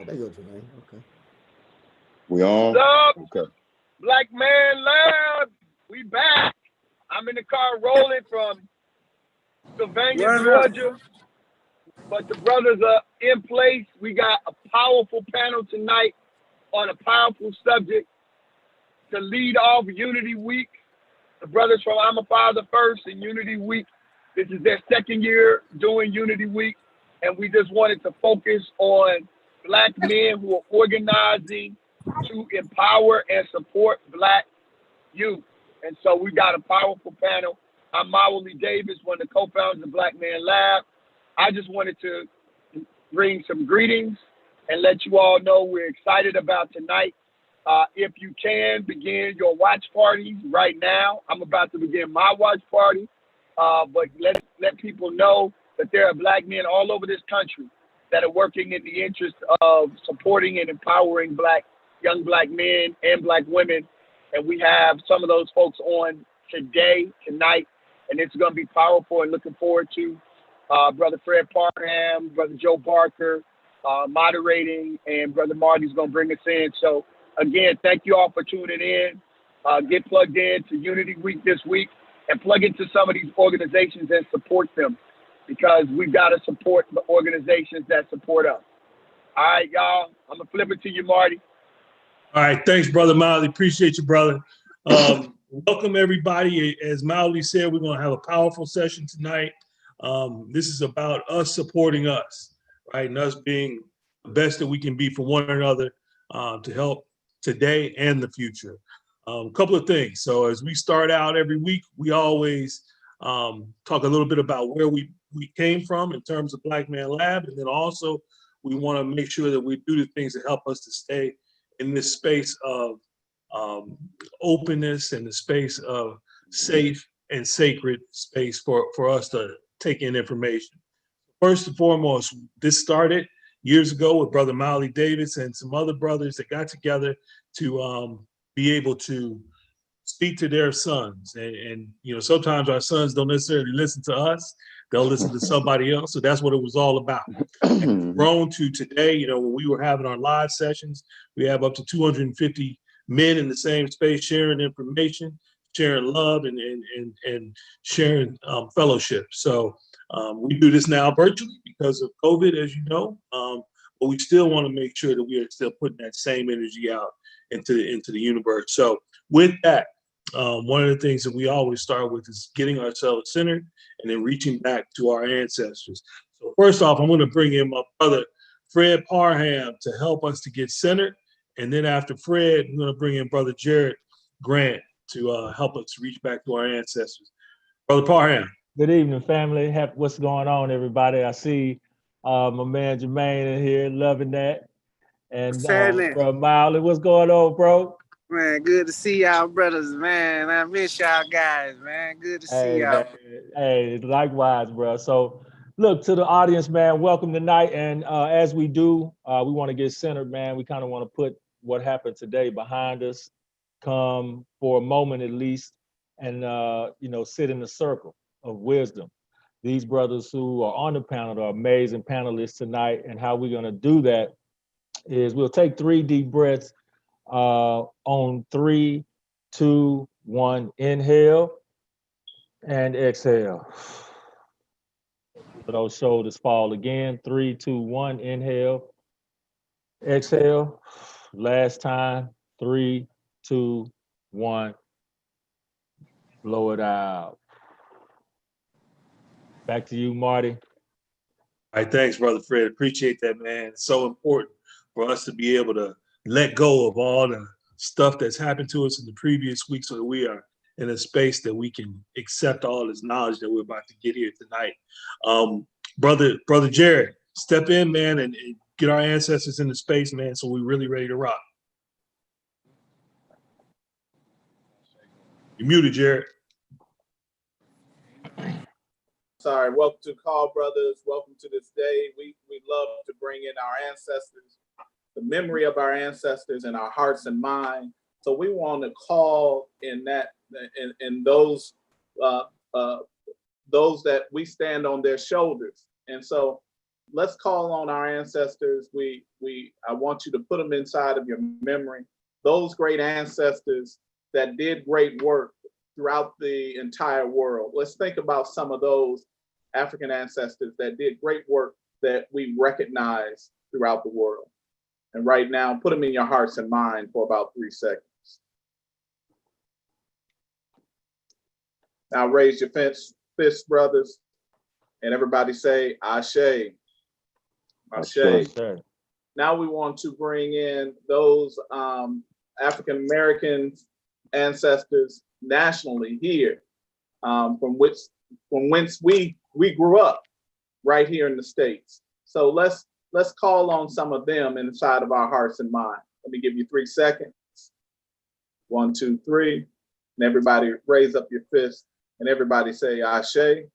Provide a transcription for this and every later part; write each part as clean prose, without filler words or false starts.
There you go, Jermaine. Okay. We on? What's up, Okay. Black Man Lab? We back. I'm in the car rolling from Sylvania, What up? Georgia, but the brothers are in place. We got a powerful panel tonight on a powerful subject to lead off Unity Week. The brothers from I'm a Father First and Unity Week. This is their second year doing Unity Week, and we just wanted to focus on Black men who are organizing to empower and support Black youth. And so we got a powerful panel. I'm Mauli Davis, one of the co-founders of Black Man Lab. I just wanted to bring some greetings and let you all know we're excited about tonight. If you can, begin your watch parties right now. I'm about to begin my watch party, but let people know that there are Black men all over this country that are working in the interest of supporting and empowering young Black men and Black women. And we have some of those folks on tonight, and it's going to be powerful, and looking forward to Brother Fred Parham, Brother Joe Barker moderating, and Brother Marty's going to bring us in. So again, thank you all for tuning in. Get plugged in to Unity Week this week and plug into some of these organizations and support them, because we've got to support the organizations that support us. All right, y'all. I'm going to flip it to you, Marty. All right, thanks, Brother Mauli. Appreciate you, brother. Welcome, everybody. As Mauli said, we're going to have a powerful session tonight. This is about us supporting us, right? And us being the best that we can be for one another to help today and the future. A couple of things. So as we start out every week, we always talk a little bit about where we came from in terms of Black Man Lab. And then also we want to make sure that we do the things that help us to stay in this space of openness and the space of safe and sacred space for us to take in information. First and foremost, this started years ago with Brother Mauli Davis and some other brothers that got together to be able to speak to their sons. And you know, sometimes our sons don't necessarily listen to us. They'll listen to somebody else. So that's what it was all about. And grown to today, you know, when we were having our live sessions, we have up to 250 men in the same space sharing information, sharing love, and sharing fellowship. So we do this now virtually because of COVID, as you know, but we still want to make sure that we are still putting that same energy out into the universe. So with that, one of the things that we always start with is getting ourselves centered and then reaching back to our ancestors. So first off, I'm going to bring in my brother, Fred Parham, to help us to get centered. And then after Fred, I'm going to bring in Brother Jared Grant to help us reach back to our ancestors. Brother Parham. Good evening, family. What's going on, everybody? I see my man Jermaine in here, loving that. And Bro Mauli, what's going on, bro? Man, good to see y'all brothers, man. I miss y'all guys, man. Good to see y'all. Hey, likewise, bro. So look, to the audience, man, welcome tonight. And as we do, we want to get centered, man. We kind of want to put what happened today behind us, come for a moment at least, and you know, sit in the circle of wisdom. These brothers who are on the panel are amazing panelists tonight. And how we're going to do that is we'll take 3 deep breaths on 3, 2, 1. Inhale and exhale. Let those shoulders fall again. 3, 2, 1. Inhale, exhale. Last time. 3, 2, 1. Blow it out. Back to you, Marty. All right, thanks, Brother Fred. Appreciate that, man. It's so important for us to be able to let go of all the stuff that's happened to us in the previous week so that we are in a space that we can accept all this knowledge that we're about to get here tonight. Brother Jared, step in, man, and get our ancestors in the space, man, so we're really ready to rock. You're muted, Jared. Sorry, welcome to Call Brothers. Welcome to this day. We love to bring in our ancestors, the memory of our ancestors in our hearts and minds. So we want to call in that, in those that we stand on their shoulders. And so let's call on our ancestors. I want you to put them inside of your memory. Those great ancestors that did great work throughout the entire world. Let's think about some of those African ancestors that did great work that we recognize throughout the world. And right now, put them in your hearts and mind for about 3 seconds. Now raise your fists, brothers, and everybody say, Ashe. Ashe. Now we want to bring in those African-American ancestors nationally here, from whence we grew up right here in the States. So let's call on some of them inside of our hearts and minds. Let me give you 3 seconds. 1, 2, 3. And everybody raise up your fist and everybody say Ashe.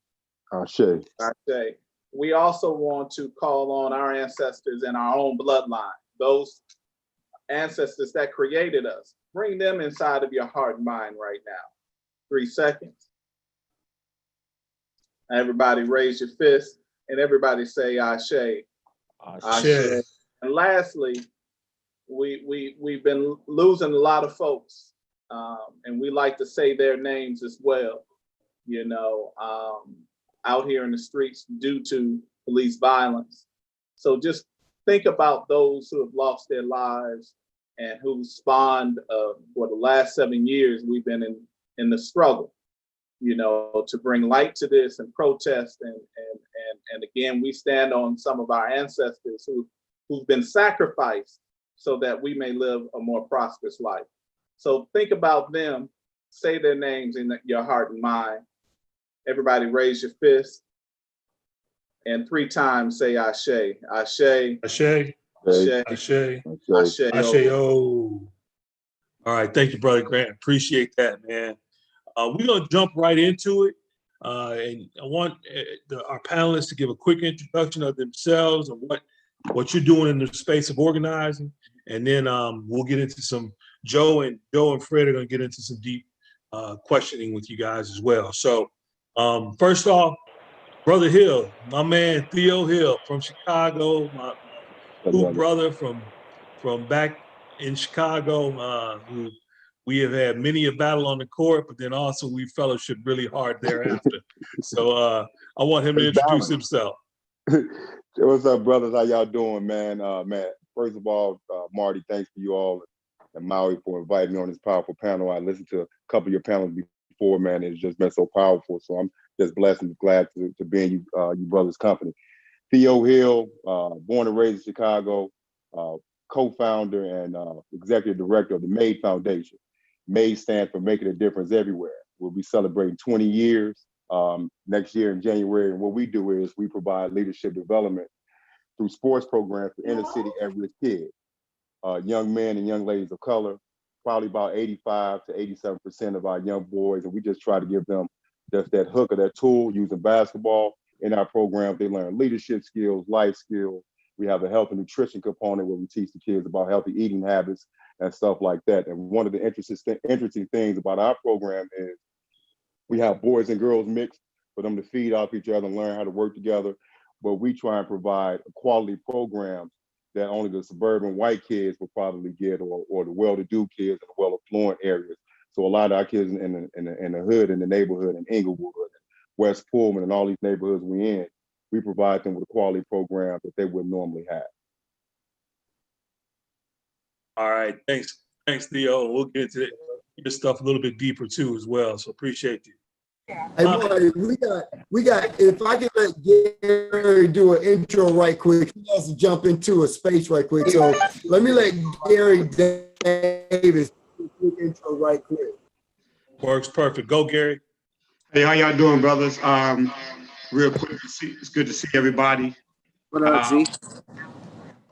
Ashe. Ashe. We also want to call on our ancestors in our own bloodline, those ancestors that created us. Bring them inside of your heart and mind right now. 3 seconds. Everybody raise your fist and everybody say Ashe. Ashe. And lastly, we've been losing a lot of folks, and we like to say their names as well, you know, out here in the streets due to police violence. So just think about those who have lost their lives and who spawned for the last 7 years. We've been in the struggle, you know, to bring light to this and protest. And again, we stand on some of our ancestors who've been sacrificed so that we may live a more prosperous life. So think about them, say their names in your heart and mind. Everybody raise your fist and 3 times say Ashe. Ashe. Ashe. Ashe. Ashe. Ashe. Ashe. All right. Thank you, Brother Grant. Appreciate that, man. We're going to jump right into it. And I want our panelists to give a quick introduction of themselves and what you're doing in the space of organizing. And then we'll get into some, Joe and Fred are going to get into some deep questioning with you guys as well. So first off, Brother Hill, my man Theo Hill from Chicago, my cool brother from back in Chicago, who we have had many a battle on the court, but then also we fellowship really hard thereafter. So I want him to introduce himself. What's up, brothers? How y'all doing, man? Man, first of all, Marty, thanks to you all and Maui for inviting me on this powerful panel. I listened to a couple of your panels before, man. It's just been so powerful. So I'm just blessed and glad to be in you brothers' company. Theo Hill, born and raised in Chicago, co-founder and executive director of the MADE Foundation. MADE stands for Making a Difference Everywhere. We'll be celebrating 20 years next year in January. And what we do is we provide leadership development through sports programs for inner city at-risk kids, young men and young ladies of color, probably about 85 to 87% of our young boys. And we just try to give them just that hook or that tool using basketball. In our program, they learn leadership skills, life skills. We have a health and nutrition component where we teach the kids about healthy eating habits and stuff like that. And one of the interesting things about our program is we have boys and girls mixed for them to feed off each other and learn how to work together. But we try and provide quality programs that only the suburban white kids will probably get, or the well-to-do kids in the well-affluent areas. So a lot of our kids in the hood, in the neighborhood, in Inglewood, West Pullman, and all these neighborhoods we provide them with a quality program that they wouldn't normally have. All right, thanks, Theo. We'll get into your stuff a little bit deeper too as well. So appreciate you. Hey, Marty, we got. If I can let Gary do an intro right quick, he has to jump into a space right quick. So let me let Gary Davis do a quick intro right quick. Works perfect. Go, Gary. Hey, how y'all doing, brothers? Real quick, it's good to see everybody. What up, G?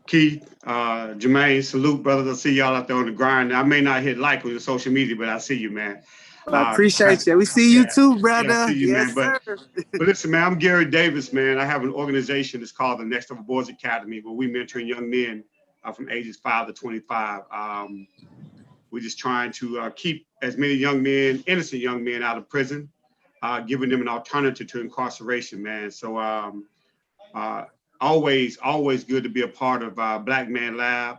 Keith, Jermaine, salute, brothers. I see y'all out there on the grind. I may not hit like on your social media, but I see you, man. I appreciate you. We see you too, brother. Yeah, I see you, yes, man. sir. But listen, man, I'm Gary Davis, man. I have an organization that's called the Next Level Boys Academy, where we mentor young men from ages 5 to 25. We're just trying to keep as many young men, innocent young men, out of prison, giving them an alternative to incarceration, man. So always good to be a part of Black Man Lab.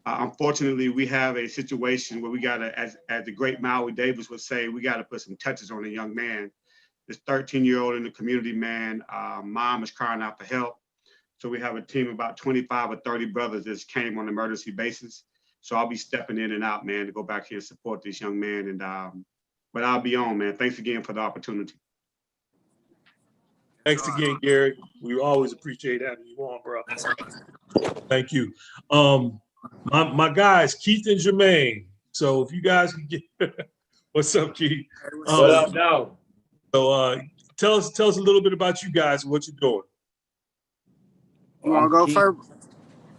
Unfortunately, we have a situation where we got to, as the great Maui Davis would say, we got to put some touches on a young man. This 13-year-old in the community, man, mom is crying out for help. So we have a team of about 25 or 30 brothers that came on an emergency basis. So I'll be stepping in and out, man, to go back here and support this young man. And but I'll be on, man. Thanks again for the opportunity. Thanks again, Gary. We always appreciate having you on, bro. Thank you. My guys, Keith and Jermaine. So if you guys can get, what's up, Keith? What up, now? So tell us a little bit about you guys and what you're doing. You want to go first?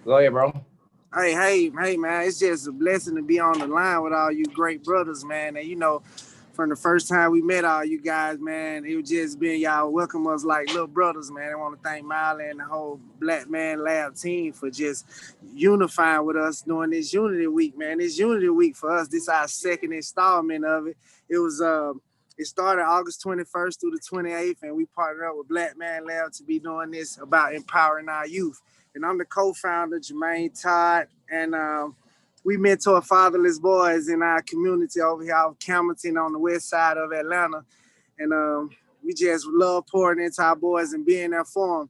Go ahead, bro. Hey, man, it's just a blessing to be on the line with all you great brothers, man. And, you know, from the first time we met all you guys, man, it was just been y'all welcome us like little brothers, man. I want to thank Miley and the whole Black Man Lab team for just unifying with us during this Unity Week, man. This Unity Week for us, this is our second installment of it. It started August 21st through the 28th, and we partnered up with Black Man Lab to be doing this about empowering our youth. And I'm the co-founder, Jermaine Todd, and we mentor fatherless boys in our community over here out of Campbellton on the west side of Atlanta. And we just love pouring into our boys and being there for them.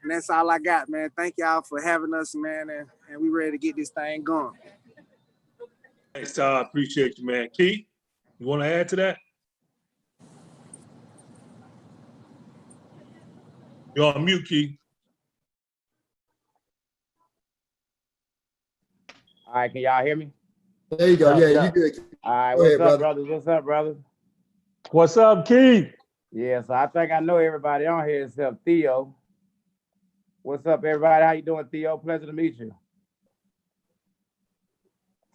And that's all I got, man. Thank y'all for having us, man, and we ready to get this thing going. Thanks, Todd. Appreciate you, man. Keith, you want to add to that? You're on mute, Keith. All right, can y'all hear me? There you go. Yeah, you good. All right, Go what's ahead, up, brother. brothers? What's up, brothers? What's up, Keith? Yeah, so I think I know everybody on here except Theo. What's up, everybody? How you doing, Theo? Pleasure to meet you.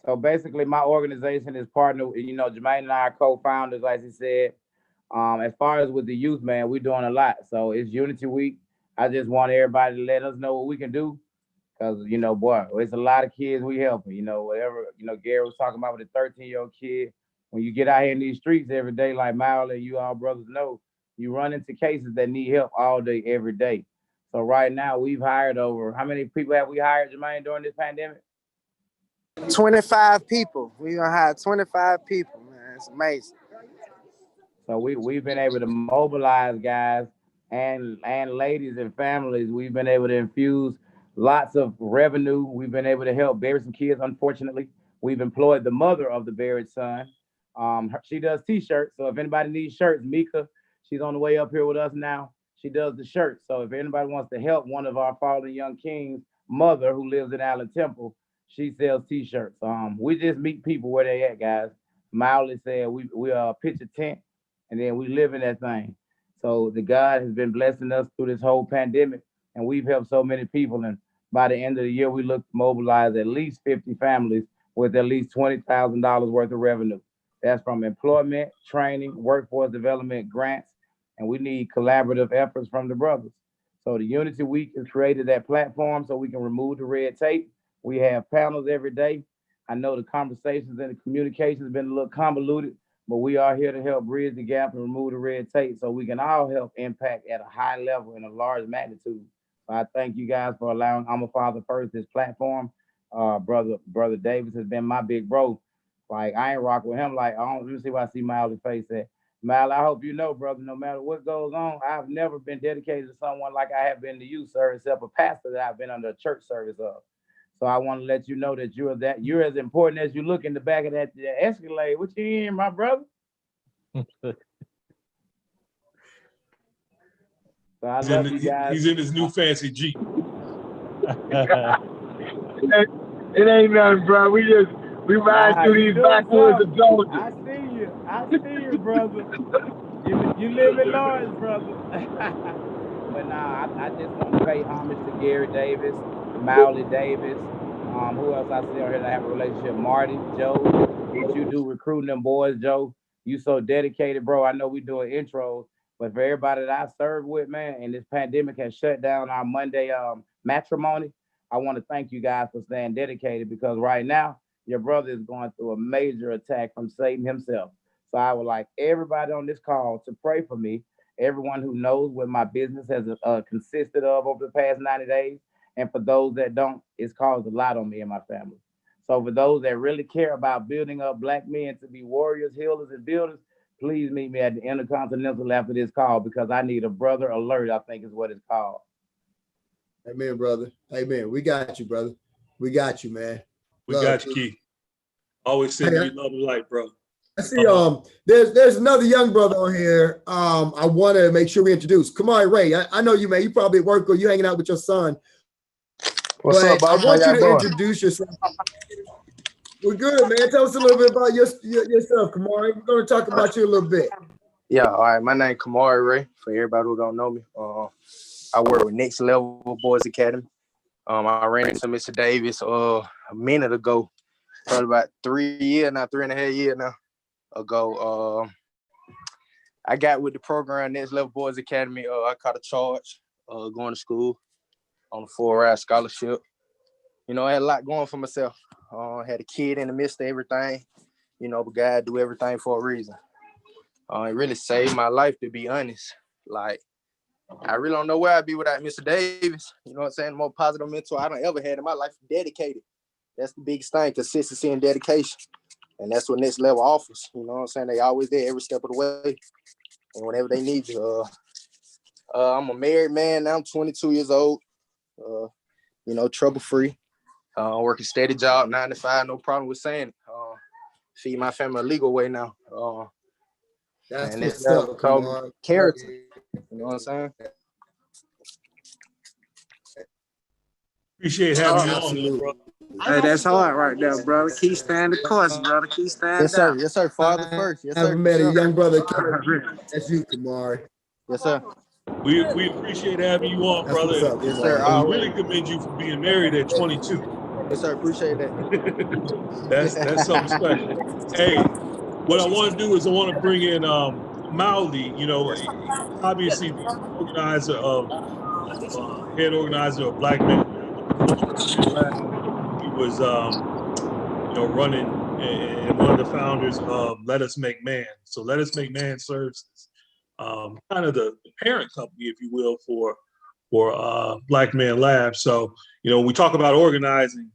So basically, my organization is partnered with, you know, Jermaine and I are co-founders, like he said. As far as with the youth, man, we're doing a lot. So it's Unity Week. I just want everybody to let us know what we can do. Because, you know, boy, it's a lot of kids we helping. You know, whatever, you know, Gary was talking about with a 13-year-old kid. When you get out here in these streets every day, like Miley, you all brothers know, you run into cases that need help all day, every day. So right now, we've hired over, how many people have we hired, Jermaine, during this pandemic? 25 people. We gonna hire 25 people, man. It's amazing. So we've been able to mobilize guys and ladies and families. We've been able to infuse lots of revenue. We've been able to help bury some kids, unfortunately. We've employed the mother of the buried son. She does t-shirts. So if anybody needs shirts, Mika, she's on the way up here with us now. She does the shirts. So if anybody wants to help one of our fallen young kings' mother who lives in Allen Temple, she sells t-shirts. We just meet people where they at, guys. Miley said we pitch a tent and then we live in that thing. So the God has been blessing us through this whole pandemic, and we've helped so many people. And by the end of the year, we look to mobilize at least 50 families with at least $20,000 worth of revenue. That's from employment, training, workforce development, grants, and we need collaborative efforts from the brothers. So the Unity Week has created that platform so we can remove the red tape. We have panels every day. I know the conversations and the communication has been a little convoluted, but we are here to help bridge the gap and remove the red tape so we can all help impact at a high level in a large magnitude. So I thank you guys for allowing I'm a Father First, this platform. Brother Davis has been my big bro. Like, I ain't rock with him. Like, let me see what I see Miley's face at. Miley, I hope you know, brother, no matter what goes on, I've never been dedicated to someone like I have been to you, sir, except a pastor that I've been under a church service of. So I want to let you know that you're as important as you look in the back of that Escalade. What you in, my brother? So I love you guys. He's in his new fancy Jeep. It ain't nothing, bro. We ride through these backwoods of Georgia. I see you, brother. You live in Lawrence, brother. But nah, I just want to pay homage to Gary Davis, Miley Davis. Who else I see on here that have a relationship? Marty, Joe. What you do recruiting them boys, Joe? You so dedicated, bro. I know we doing intros, but for everybody that I served with, man, and this pandemic has shut down our Monday matrimony, I want to thank you guys for staying dedicated, because right now, your brother is going through a major attack from Satan himself. So I would like everybody on this call to pray for me everyone who knows what my business has consisted of over the past 90 days. And for those that don't, it's caused a lot on me and my family. So for those that really care about building up Black men to be warriors, healers, and builders, please meet me at the Intercontinental after this call, because I need a brother alert, I think is what it's called. Amen, brother. Amen. We got you, brother. We got you, man. We got you, Keith. Always sending you love and light, bro. I see. There's another young brother on here. I want to make sure we introduce. Come on, Ray. I know you, man. You probably at work or you hanging out with your son. What's up, boss? I want How you y'all to doing? introduce yourself. We're good, man. Tell us a little bit about yourself, Kamari. We're going to talk about you a little bit. Yeah, all right. My name Kamari Ray. For everybody who don't know me, I work with Next Level Boys Academy. I ran into Mr. Davis a minute ago, probably about 3.5 years now ago. I got with the program Next Level Boys Academy. I caught a charge going to school on a full-ride scholarship. You know, I had a lot going for myself. I had a kid in the midst of everything, you know, but God do everything for a reason. It really saved my life, to be honest. Like, I really don't know where I'd be without Mr. Davis. You know what I'm saying? The most positive mentor I done ever had in my life. Dedicated. That's the biggest thing, consistency and dedication. And that's what Next Level offers. You know what I'm saying? They always there every step of the way. And whenever they need you. I'm a married man now. I'm 22 years old. You know, trouble-free. Working steady job, 9 to 5, no problem with saying it. Feed my family a legal way now. That's and what's that's up, called character. You know what I'm saying? Appreciate having you on there, bro. Hey, that's hard right there, brother. Keep standing the course, brother. Keep standing Yes, sir. down. Yes, sir. Father first. Yes, I sir. haven't met a young brother. Yes, That's you, Kamari. Yes, sir. We appreciate having you on, That's what's brother. up, Yes, Kamari. sir. And we Always. really commend you for being married at 22. Yes, sir. Appreciate that. That's something special. Hey, what I want to do is I want to bring in Mauli. You know, obviously the organizer of head organizer of Black Men Lab. He was you know, running and one of the founders of Let Us Make Man. So Let Us Make Man serves kind of the parent company, if you will, for Black Men Lab. So, you know, when we talk about organizing,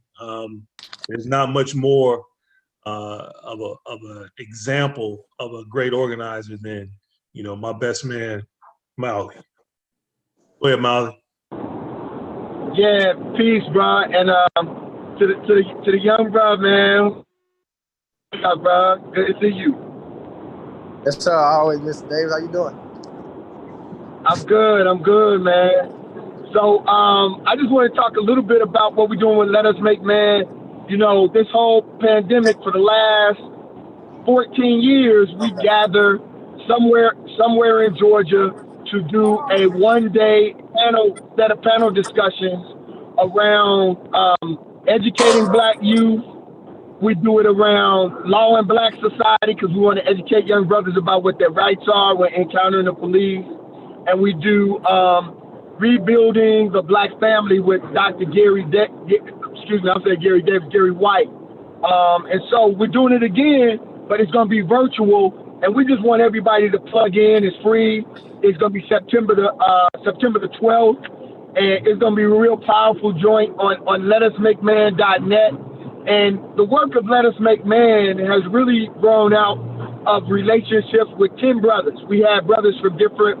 there's not much more of an example of a great organizer than, you know, my best man, Mauli. Go ahead, Mauli. Yeah, peace, bro. And to the young bro, man. What's up, bro? Good to see you. Yes, sir. Always, Mr. Davis. How you doing? I'm good, man. So I just want to talk a little bit about what we're doing with Let Us Make Man. You know, this whole pandemic for the last 14 years, we gather somewhere in Georgia to do a one-day set of panel discussions around educating Black youth. We do it around law and Black society because we want to educate young brothers about what their rights are when encountering the police. And we do rebuilding the Black family with Dr. Gary White. And so we're doing it again, but it's going to be virtual. And we just want everybody to plug in. It's free. It's going to be September the 12th. And it's going to be a real powerful joint on letusmakeman.net. And the work of Let Us Make Man has really grown out of relationships with 10 brothers. We had brothers from different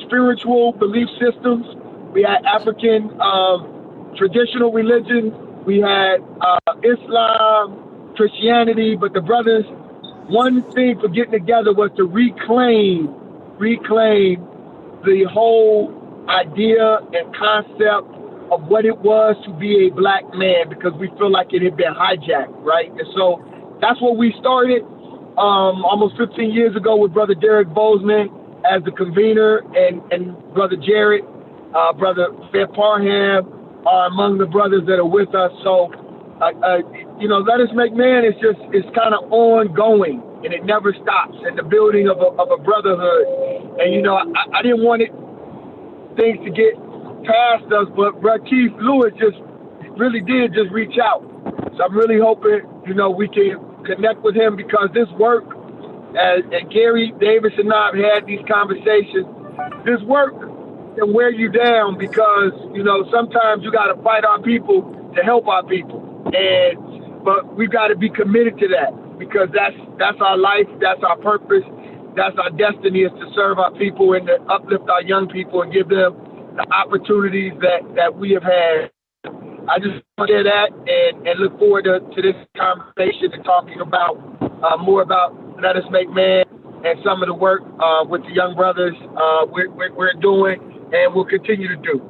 spiritual belief systems. We had African traditional religion. We had Islam, Christianity. But the brothers, one thing for getting together was to reclaim the whole idea and concept of what it was to be a Black man, because we feel like it had been hijacked, right? And so that's what we started almost 15 years ago with Brother Derek Bozeman as the convener, and Brother Jared, Brother Fed Parham are among the brothers that are with us. So, you know, Let Us Make Man is kind of ongoing, and it never stops, and the building of a brotherhood. And, you know, I didn't want things to get past us, but Brother Keith Lewis really did reach out. So I'm really hoping, you know, we can connect with him, because this work, and Gary Davis and I have had these conversations, this work can wear you down because, you know, sometimes you got to fight our people to help our people. But we've got to be committed to that because that's our life, that's our purpose, that's our destiny, is to serve our people and to uplift our young people and give them the opportunities that we have had. I just want to share that and look forward to this conversation and talking about more about Let Us Make Man and some of the work with the young brothers we're doing and will continue to do.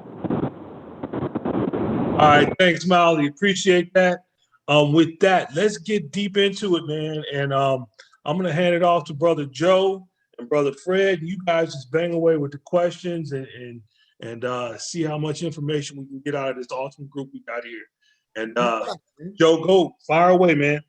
All right, thanks, Molly. Appreciate that. With that, let's get deep into it, man. And I'm gonna hand it off to Brother Joe and Brother Fred. You guys just bang away with the questions and see how much information we can get out of this awesome group we got here. And Joe, go fire away, man.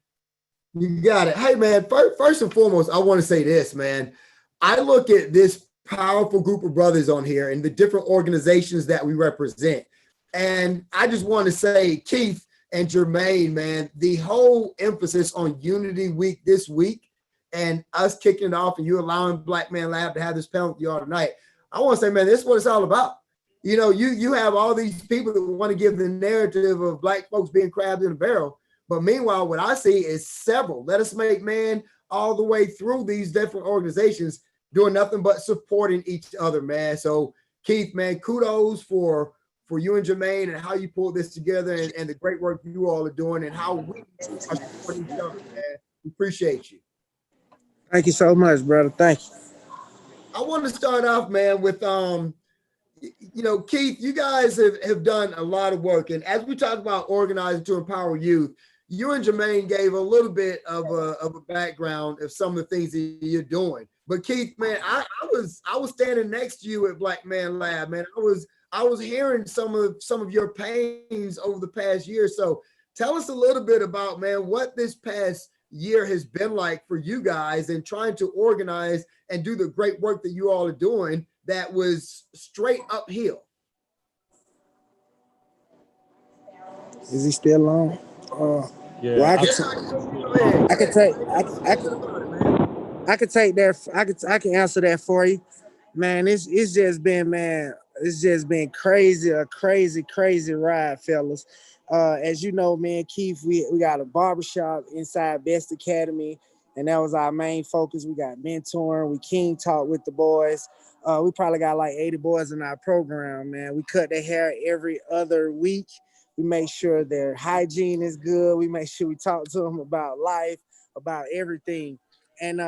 You got it. Hey, man, first and foremost, I want to say this, man. I look at this powerful group of brothers on here and the different organizations that we represent. And I just want to say, Keith and Jermaine, man, the whole emphasis on Unity Week this week and us kicking it off and you allowing Black Man Lab to have this panel with you all tonight. I want to say, man, this is what it's all about. You know, you have all these people that want to give the narrative of Black folks being crabs in a barrel. But meanwhile, what I see is several Let Us Make Man all the way through these different organizations doing nothing but supporting each other, man. So Keith, man, kudos for you and Jermaine and how you pulled this together and the great work you all are doing and how we are supporting each other, man. We appreciate you. Thank you so much, brother. Thank you. I want to start off, man, with you know, Keith, you guys have done a lot of work. And as we talk about organizing to empower youth, you and Jermaine gave a little bit of a background of some of the things that you're doing. But Keith, man, I was standing next to you at Black Man Lab, man. I was hearing some of your pains over the past year. So tell us a little bit about, man, what this past year has been like for you guys and trying to organize and do the great work that you all are doing that was straight uphill. Is he still on? Yeah, well, I can answer that for you, man. It's just been, man. It's just been crazy, a crazy ride, fellas. As you know, man, Keith, we got a barbershop inside Best Academy, and that was our main focus. We got mentoring, we king talk with the boys. We probably got like 80 boys in our program, man. We cut their hair every other week. We make sure their hygiene is good. We make sure we talk to them about life, about everything. And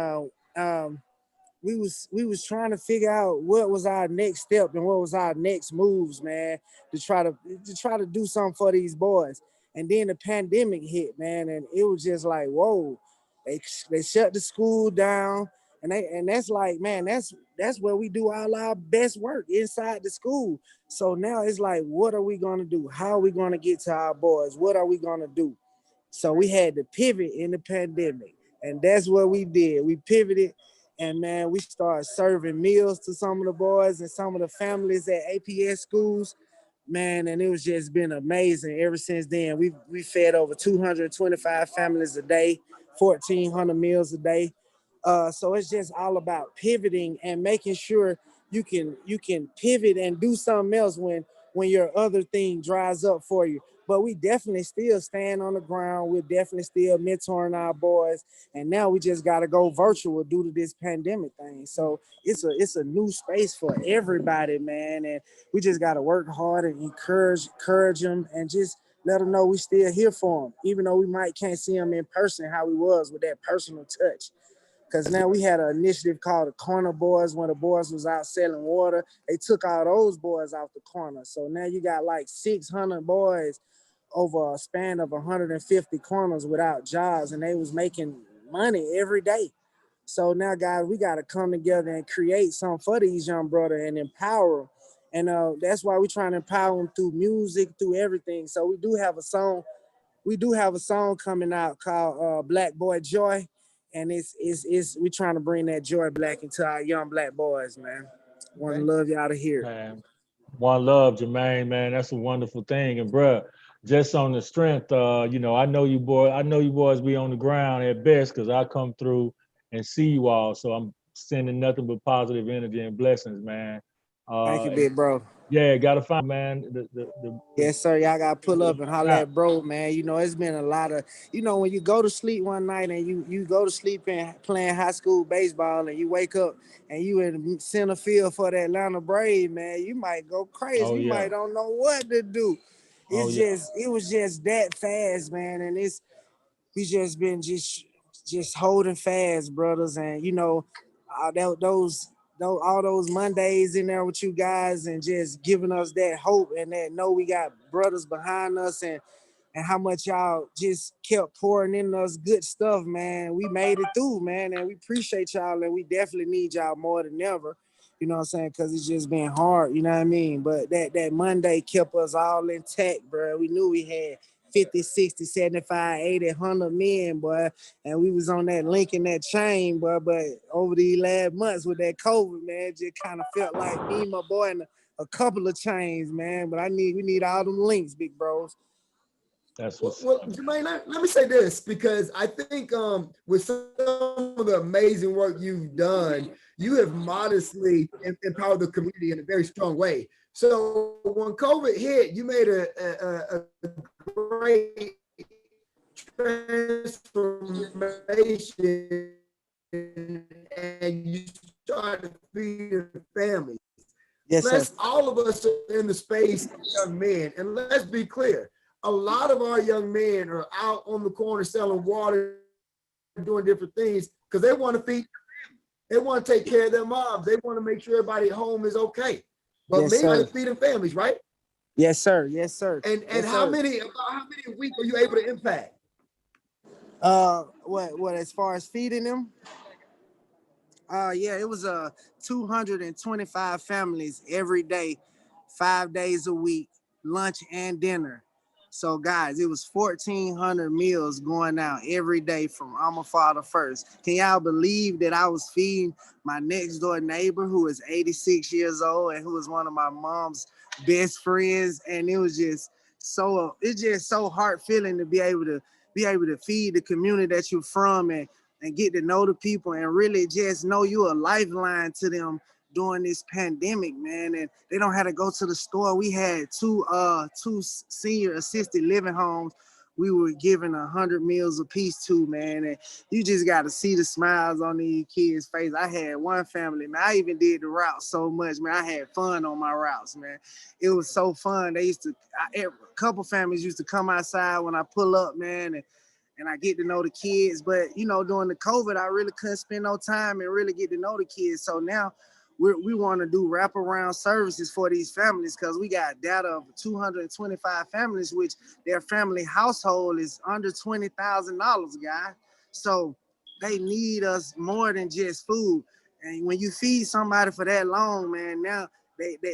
we was trying to figure out what was our next step and what was our next moves, man, to try to do something for these boys. And then the pandemic hit, man, and it was just like, whoa, they shut the school down. And that's like, man, that's where we do all our best work, inside the school. So now it's like, what are we gonna do? How are we gonna get to our boys? What are we gonna do? So we had to pivot in the pandemic, and that's what we did. We pivoted, and man, we started serving meals to some of the boys and some of the families at APS schools, man, and it was just been amazing ever since then. We fed over 225 families a day, 1,400 meals a day. So it's just all about pivoting and making sure you can pivot and do something else when your other thing dries up for you. But we definitely still stand on the ground. We're definitely still mentoring our boys. And now we just got to go virtual due to this pandemic thing. So it's a new space for everybody, man. And we just got to work hard and encourage them and just let them know we still here for them, even though we can't see them in person how we was with that personal touch. Because now we had an initiative called the Corner Boys when the boys was out selling water. They took all those boys off the corner. So now you got like 600 boys over a span of 150 corners without jobs, and they was making money every day. So now, guys, we got to come together and create something for these young brothers and empower them. And that's why we're trying to empower them through music, through everything. So we do have a song. We do have a song coming out called Black Boy Joy. And we're trying to bring that joy back into our young Black boys, man. Want to love y'all to hear. Man, one love, Jermaine, man. That's a wonderful thing. And bruh, just on the strength, you know, I know you boys be on the ground at best because I come through and see you all. So I'm sending nothing but positive energy and blessings, man. Thank you, big bro. Yeah, gotta find, man. Yes, sir. Y'all gotta pull up and holler at bro, man. You know, it's been a lot of, you know, when you go to sleep one night and you go to sleep and playing high school baseball and you wake up and you in center field for the Atlanta Braves, man, you might go crazy. Oh, You yeah. might don't know what to do. Oh, It's yeah. it was just that fast, man. And we just been just holding fast, brothers. And you know, those all those Mondays in there with you guys and just giving us that hope and that know we got brothers behind us and how much y'all just kept pouring in us good stuff, man. We made it through, man, and we appreciate y'all and we definitely need y'all more than ever. You know what I'm saying? Because it's just been hard, you know what I mean? But that Monday kept us all intact, bro. We knew we had 50, 60, 75, 80, 100 men, boy. And we was on that link in that chain, boy. But over the last months with that COVID, man, it just kind of felt like me and my boy and a couple of chains, man. But we need all them links, big bros. That's what's Well, Jermaine, let me say this, because I think with some of the amazing work you've done, you have modestly empowered the community in a very strong way. So when COVID hit, you made a great transformation and you started feeding families. Yes, sir. All of us are in the space of young men, and let's be clear, a lot of our young men are out on the corner selling water, doing different things because they want to feed their family. They want to take care of their moms. They want to make sure everybody at home is okay. But Yes, mainly sir. feeding families, right? Yes, sir. Yes, sir. And Yes, how sir. many a week are you able to impact? What as far as feeding them? Yeah, it was 225 families every day, 5 days a week, lunch and dinner. So guys, it was 1,400 meals going out every day from I'm a Father First. Can y'all believe that I was feeding my next door neighbor who is 86 years old and who is one of my mom's best friends? And it was just it's just so heart filling to be able to feed the community that you're from and get to know the people and really just know you're a lifeline to them during this pandemic, man. And they don't have to go to the store. We had two senior assisted living homes we were giving 100 meals a piece to, man. And you just got to see the smiles on these kids' face. I had one family, man. I even did the routes so much, man. I had fun on my routes, man. It was so fun. A couple families used to come outside when I pull up, man, and I get to know the kids. But, you know, during the COVID, I really couldn't spend no time and really get to know the kids. So now we want to do wraparound services for these families because we got data of 225 families, which their family household is under $20,000, guys. So they need us more than just food. And when you feed somebody for that long, man, now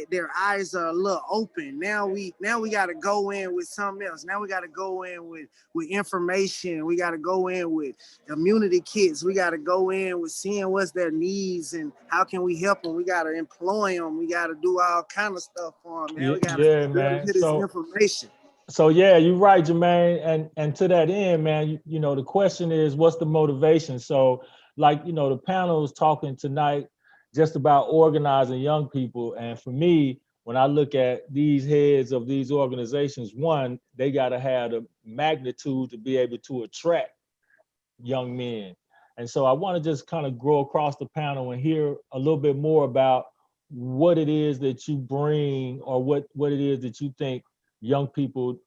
their eyes are a little open. Now we got to go in with something else. Now we got to go in with information. We got to go in with immunity kits. We got to go in with seeing what's their needs and how can we help them. We got to employ them. We got to do all kind of stuff for them, man. We got yeah, to man. get this information. So yeah, you're right, Jermaine. And to that end, man, you know, the question is, what's the motivation? So, like, you know, the panel is talking tonight just about organizing young people. And for me, when I look at these heads of these organizations, one, they got to have the magnitude to be able to attract young men. And so I want to just kind of grow across the panel and hear a little bit more about what it is that you bring or what it is that you think young people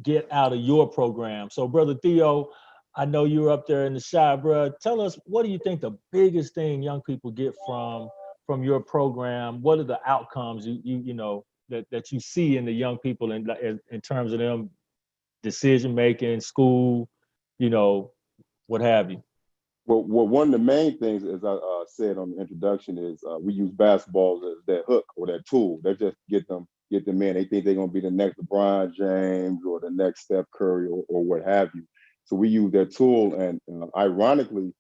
get out of your program. So Brother Theo, I know you're up there in the shop, bro. Tell us, what do you think the biggest thing young people get from your program? What are the outcomes you know that you see in the young people in terms of them decision making, school, you know, what have you? Well, one of the main things, as I said on the introduction, is we use basketball as that hook or that tool. That just get them in. They think they're gonna be the next LeBron James or the next Steph Curry or what have you. So we use that tool, and ironically,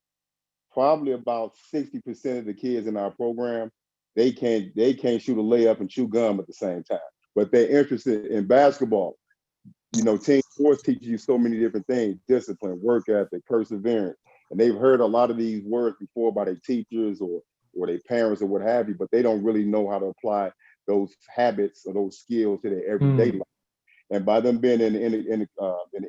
probably about 60% of the kids in our program, they can't shoot a layup and chew gum at the same time, but they're interested in basketball. You know, team sports teaches you so many different things: discipline, work ethic, perseverance. and they've heard a lot of these words before by their teachers or their parents or what have you, but they don't really know how to apply those habits or those skills to their everyday life. And by them being in the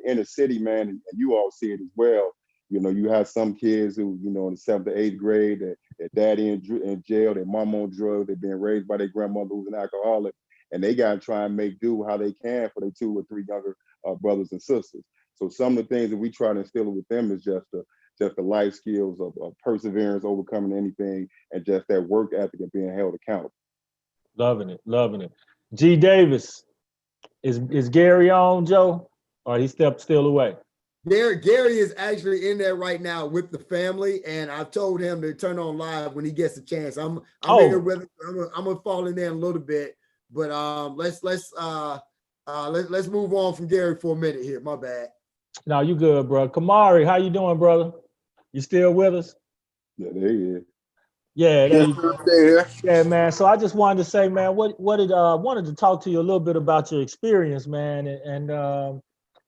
inner city, man, and you all see it as well. You know, you have some kids who, you know, in the 7th to 8th grade, their daddy in jail, their mom on drugs, they're being raised by their grandmother who's an alcoholic, and they got to try and make do how they can for their 2 or 3 younger brothers and sisters. So some of the things that we try to instill with them is just the life skills of perseverance, overcoming anything, and just that work ethic of being held accountable. Loving it, loving it. G. Davis, is Gary on, Joe, or he still away? Gary is actually in there right now with the family, and I've told him to turn on live when he gets a chance. I'm in here with him. I'm gonna fall in there a little bit, but let's move on from Gary for a minute here. My bad. No, you good, bro. Kamari, how you doing, brother? You still with us? Yeah, there he is. Yeah, there you go. There. Yeah, man. So I just wanted to say, man, wanted to talk to you a little bit about your experience, man, and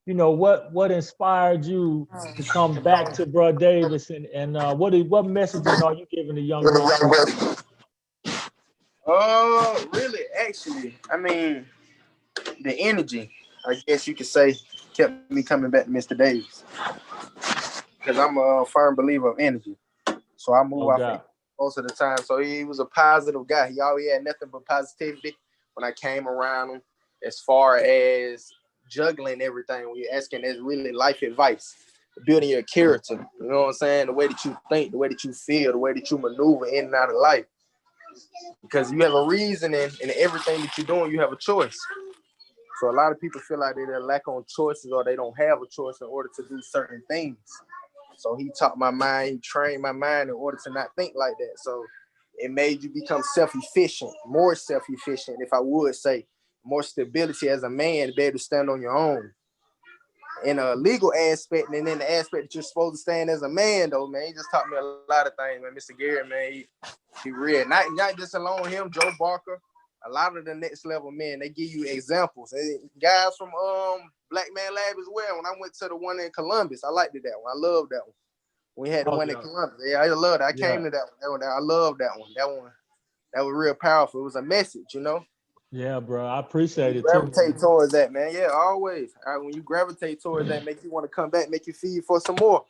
you know, what inspired you to come back to Bro Davis, and what messaging are you giving the young brothers? Really, actually, I mean, the energy, I guess you could say, kept me coming back to Mr. Davis. Because I'm a firm believer of energy. So I move out most of the time. So he was a positive guy. He always had nothing but positivity when I came around him. As far as juggling everything, when you're asking, that's really life advice. Building your character, you know what I'm saying? The way that you think, the way that you feel, the way that you maneuver in and out of life. Because you have a reason in everything that you're doing, you have a choice. So a lot of people feel like they lack on choices or they don't have a choice in order to do certain things. So he taught my mind, he trained my mind in order to not think like that. So it made you become self-efficient, more self-efficient, if I would say, more stability as a man to be able to stand on your own. In a legal aspect, and then the aspect that you're supposed to stand as a man, though, man, he just taught me a lot of things, man. Mr. Gary, man, he read, not just alone him, Joe Barker, a lot of the next level men, they give you examples. Guys from Black Man Lab as well. When I went to the one in Columbus, I liked that one. I loved that one. We had the one in Columbus. Yeah, I loved it. I came to that one. I loved that one. That was real powerful. It was a message, you know? Yeah, bro. I appreciate it too. Gravitate towards that, man. Yeah, always. When you gravitate towards that, make you want to come back, make you feed for some more.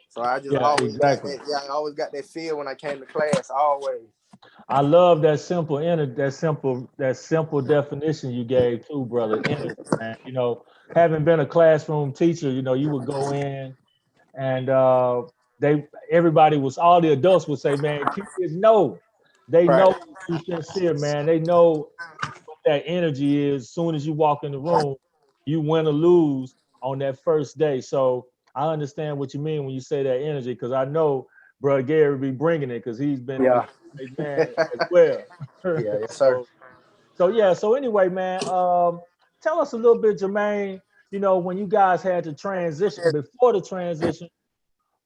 So I just always got that. Yeah, I always got that feel when I came to class. Always. I love that simple definition you gave too, brother. Energy, man. You know, having been a classroom teacher, you know, you would go in and all the adults would say, man, kids know. They know you're sincere, man. They know what that energy is. As soon as you walk in the room, you win or lose on that first day. So I understand what you mean when you say that energy, because I know Bro Gary be bringing it because he's been man as well. Yeah, yes, sir. So anyway, man, tell us a little bit, Jermaine, you know, when you guys had to transition, before the transition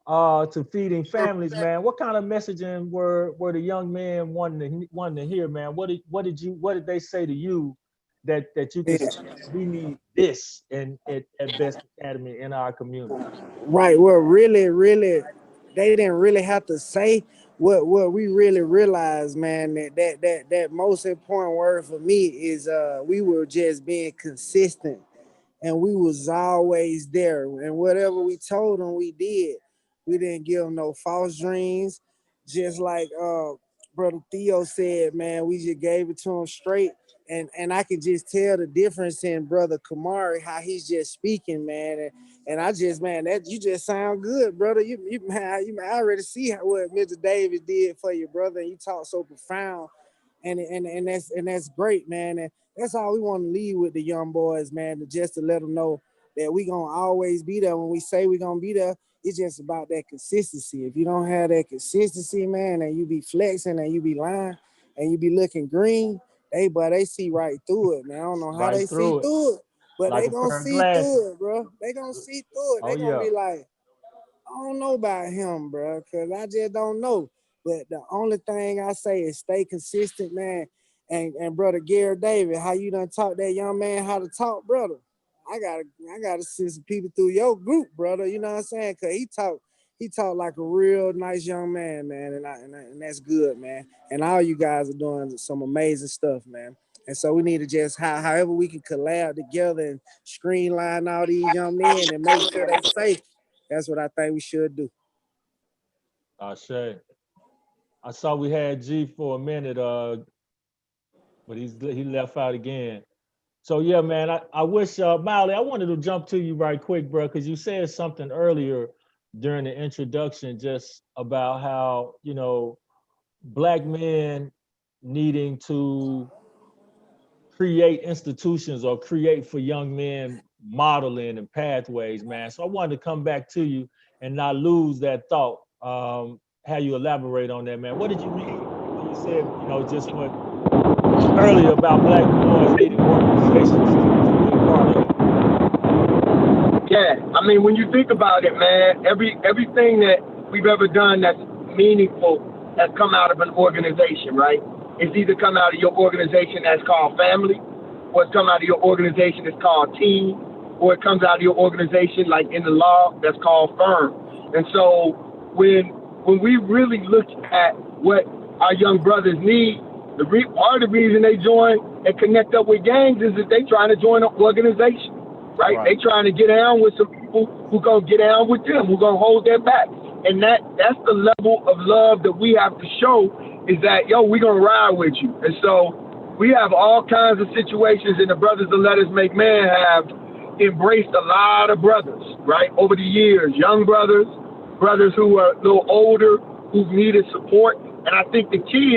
to feeding families, man, what kind of messaging were the young men wanting to hear, man? What did they say to you that you could say, we need this at Best Academy in our community? Right. Well, really, they didn't really have to say what we really realized, man. That most important word for me is we were just being consistent, and we was always there. And whatever we told them, we did. We didn't give them no false dreams. Just like Brother Theo said, man, we just gave it to them straight. And I could just tell the difference in Brother Kamari, how he's just speaking, man. And I just, man, that you just sound good, brother. I already see what Mr. Davis did for you, brother. And you talk so profound, and that's great, man. And that's all we want to leave with the young boys, man. Just to let them know that we gonna always be there. When we say we gonna be there, it's just about that consistency. If you don't have that consistency, man, and you be flexing and you be lying and you be looking green, they see right through it, man. I don't know how they see through it. But like they gonna see through it, bro. They gonna see through it. They gonna be like, I don't know about him, bro, because I just don't know. But the only thing I say is stay consistent, man. And brother Gary David, how you done taught that young man how to talk, brother? I gotta send some people through your group, brother. You know what I'm saying? Cause he talked like a real nice young man, man, and that's good, man. And all you guys are doing some amazing stuff, man. And so we need to just however we can collab together and streamline all these young men and make sure they safe. That's what I think we should do. Ashe. I saw we had G for a minute, but he left out again. So yeah, man, I wish Miley, I wanted to jump to you right quick, bro, because you said something earlier during the introduction just about how, you know, Black men needing to create institutions or create for young men modeling and pathways, man. So I wanted to come back to you and not lose that thought. How you elaborate on that, man? What did you mean when you said, you know, just what earlier about Black boys needing organizations to be a part of? Yeah, I mean, when you think about it, man, everything that we've ever done that's meaningful has come out of an organization, right? It's either come out of your organization that's called family, or it's come out of your organization that's called team, or it comes out of your organization, like in the law, that's called firm. And so when we really look at what our young brothers need, part of the reason they join and connect up with gangs is that they trying to join an organization, right? They trying to get down with some people who gonna get down with them, who gonna hold their back. And that's the level of love that we have to show, is that, yo, we gonna ride with you. And so we have all kinds of situations, and the brothers that Let Us Make Man have embraced a lot of brothers, right? Over the years, young brothers who are a little older, who've needed support. And I think the key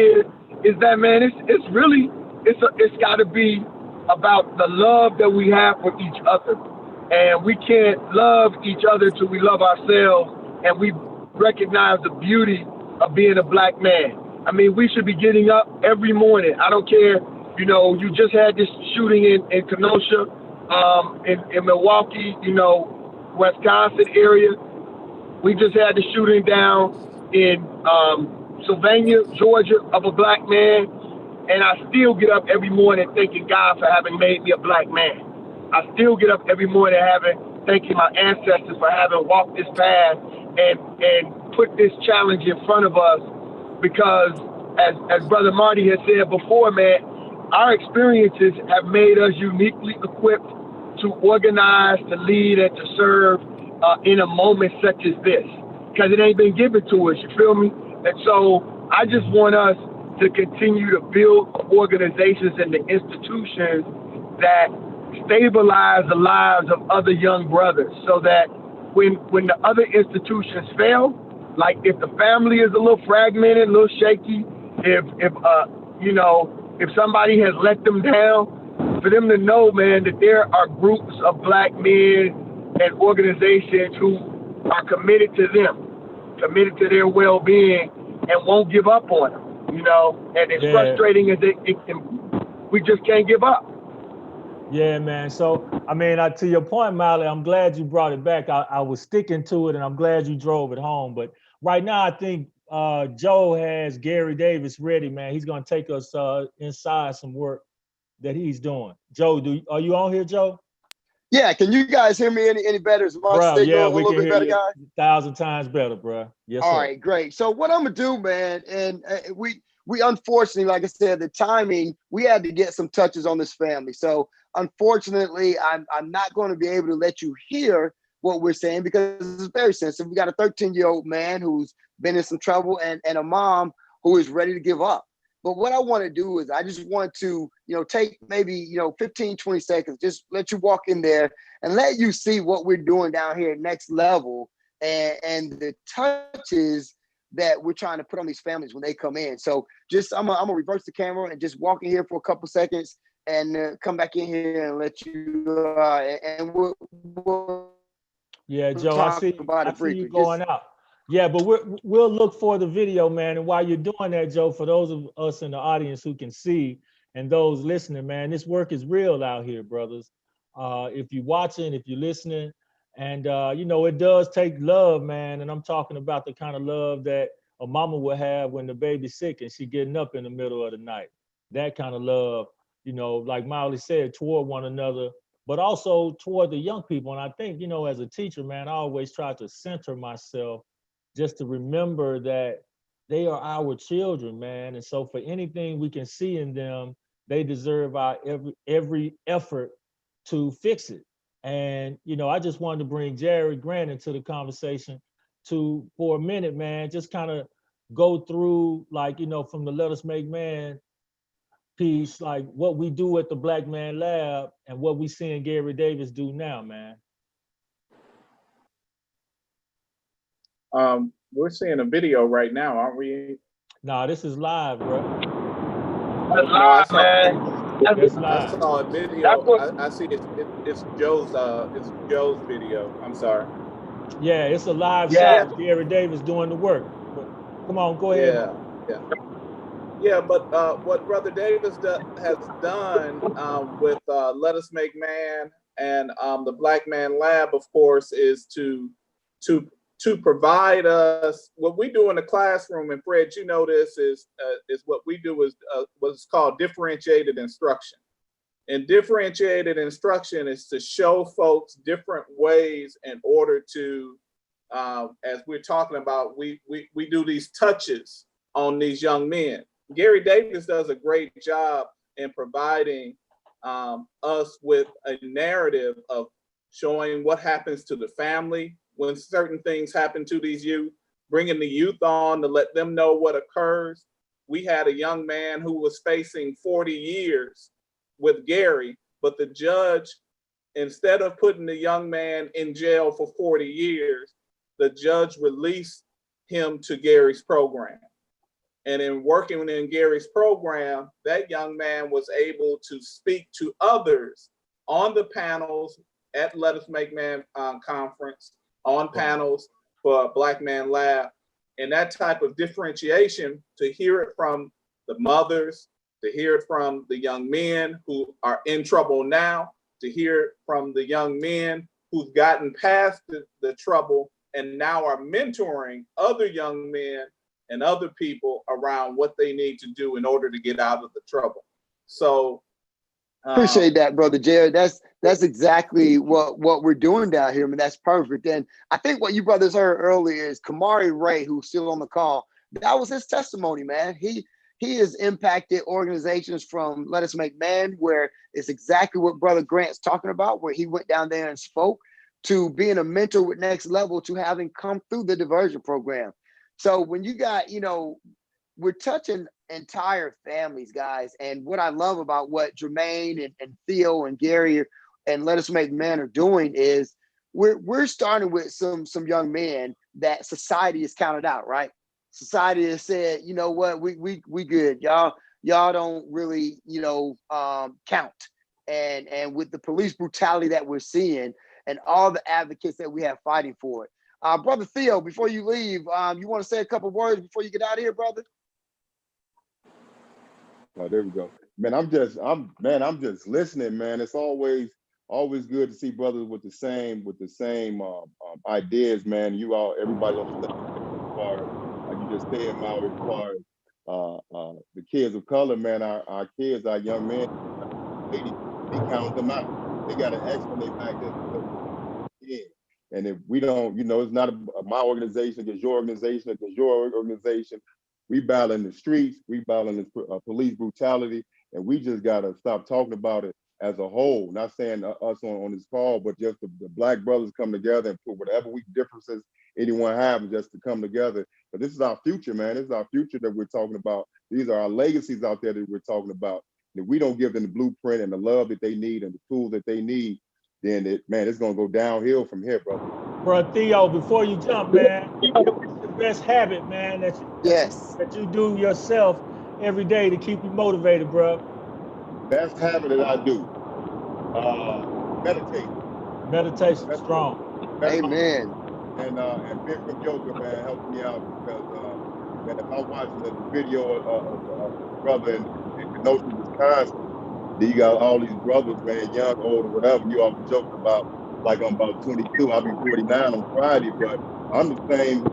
is that, man, it's got to be about the love that we have for each other. And we can't love each other till we love ourselves and we recognize the beauty of being a Black man. I mean, we should be getting up every morning. I don't care, you know, you just had this shooting in Kenosha, in Milwaukee, you know, Wisconsin area. We just had the shooting down in Sylvania, Georgia, of a Black man. And I still get up every morning thanking God for having made me a Black man. I still get up every morning thanking my ancestors for having walked this path and put this challenge in front of us, because as Brother Marty has said before, man, our experiences have made us uniquely equipped to organize, to lead, and to serve in a moment such as this, because it ain't been given to us, you feel me? And so I just want us to continue to build organizations and the institutions that stabilize the lives of other young brothers, so that when the other institutions fail, like if the family is a little fragmented, a little shaky, if somebody has let them down, for them to know, man, that there are groups of Black men and organizations who are committed to them, committed to their well-being, and won't give up on them, you know. And as frustrating as it can, we just can't give up. Yeah, man. So, I mean, to your point, Miley, I'm glad you brought it back. I was sticking to it, and I'm glad you drove it home. But right now, I think Joe has Gary Davis ready, man. He's going to take us inside some work that he's doing. Joe, are you on here, Joe? Yeah, can you guys hear me any better? Is my Bro, signal yeah, a we little can bit hear better, you guys? 1,000 times better, bro. Yes, All sir. right, great. So what I'm gonna do, man, and we unfortunately, like I said, the timing, we had to get some touches on this family. So unfortunately, I'm not going to be able to let you hear what we're saying, because it's very sensitive. We got a 13-year-old man who's been in some trouble and a mom who is ready to give up. But what I want to do is I just want to, take maybe, 15, 20 seconds, just let you walk in there and let you see what we're doing down here at Next Level and the touches that we're trying to put on these families when they come in. So just, I'm gonna reverse the camera and just walk in here for a couple seconds and come back in here and let you, and we'll yeah, Joe, talk I see about it briefly. you going out. Yeah, but we'll look for the video, man. And while you're doing that, Joe, for those of us in the audience who can see and those listening, man, this work is real out here, brothers. If you're watching, if you're listening, and it does take love, man. And I'm talking about the kind of love that a mama would have when the baby's sick and she getting up in the middle of the night. That kind of love, like Miley said, toward one another, but also toward the young people. And I think, as a teacher, man, I always try to center myself just to remember that they are our children, man. And so for anything we can see in them, they deserve our every effort to fix it. And I just wanted to bring Jared Grant into the conversation to, for a minute, man, just kind of go through, like, from the Let Us Make Man piece, like what we do at the Black Man Lab and what we seeing Gary Davis do now, man. We're seeing a video right now, aren't we? Nah, this is live, bro. That's No, I live, saw. man. That's I live. saw a That's video. what. I see it's Joe's video. I'm sorry. Yeah, it's a live shot Yeah. of Gary Davis doing the work. But come on, go ahead. Yeah, yeah, yeah. But what Brother Davis has done with Let Us Make Man and the Black Man Lab, of course, is to to provide us what we do in the classroom. And Fred, you know this is what we do is what's called differentiated instruction. And differentiated instruction is to show folks different ways in order to, as we're talking about, we do these touches on these young men. Gary Davis does a great job in providing us with a narrative of showing what happens to the family when certain things happen to these youth, bringing the youth on to let them know what occurs. We had a young man who was facing 40 years with Gary, but the judge, instead of putting the young man in jail for 40 years, the judge released him to Gary's program. And in working in Gary's program, that young man was able to speak to others on the panels at Let Us Make Man conference, on panels for Black Man Lab. And that type of differentiation, to hear it from the mothers, to hear it from the young men who are in trouble now, to hear it from the young men who've gotten past the trouble and now are mentoring other young men and other people around what they need to do in order to get out of the trouble. So appreciate that, brother Jared. That's exactly what we're doing down here. I mean, that's perfect. And I think what you brothers heard earlier is Kamari Ray, who's still on the call. That was his testimony, man. He has impacted organizations from Let Us Make Man, where it's exactly what Brother Grant's talking about, where he went down there and spoke, to being a mentor with Next Level, to having come through the diversion program. So when you got, we're touching entire families, guys. And what I love about what Jermaine and Theo and Gary and Let Us Make Man are doing is we're starting with some young men that society has counted out, right? Society has said, you know what, we good. Y'all don't really, count. And with the police brutality that we're seeing and all the advocates that we have fighting for it. Brother Theo, before you leave, you want to say a couple words before you get out of here, brother? Oh, there we go. Man, I'm just listening, man. It's always good to see brothers with the same ideas, man. You all, everybody on the left, like you just said, Maui, as far as the kids of color, man, our kids, our young men, they count them out. They got an X on their back just because yeah. And if we don't, it's not my organization against your organization, against your organization. We battle in the streets, we battle in the police brutality, and we just gotta stop talking about it as a whole. Not saying us on this call, but just the Black brothers come together and put whatever differences anyone have, just to come together. But this is our future, man. This is our future that we're talking about. These are our legacies out there that we're talking about. And if we don't give them the blueprint and the love that they need and the tools that they need, then it's gonna go downhill from here, brother. Bro, Theo, before you jump, man, what's your best habit, man, that you do yourself every day to keep you motivated, bro? Best habit that I do, meditate. Meditation, strong. Amen. And Bikram yoga, man, helped me out because man, if I'm watching the video of brother in Kenosha, Wisconsin, then you got all these brothers, man, young, old, or whatever. You all joking about like I'm about 22. I'll be 49 on Friday, but I'm the same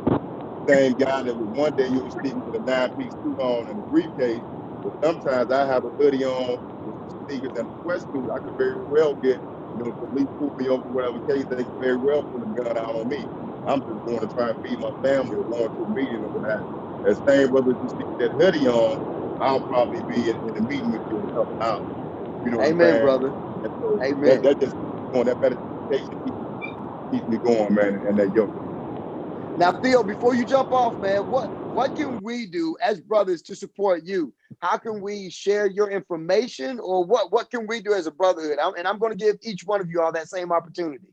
guy that would one day you would see me with a 9-piece suit on and a briefcase. But sometimes I have a hoodie on with some sneakers and a sweatsuit. I could very well get, the police pull me over, whatever case, they could very well pull a gun out on me. I'm just going to try and feed my family or going to a meeting or what have you. That same brother you see that hoodie on, I'll probably be in a meeting with you in a couple of hours. You know what I'm Amen, saying? brother. And so Amen. that just keeps going. That meditation keeps me going, man, and that yoke. Now, Theo, before you jump off, man, what can we do as brothers to support you? How can we share your information, or what can we do as a brotherhood? I'm going to give each one of you all that same opportunity.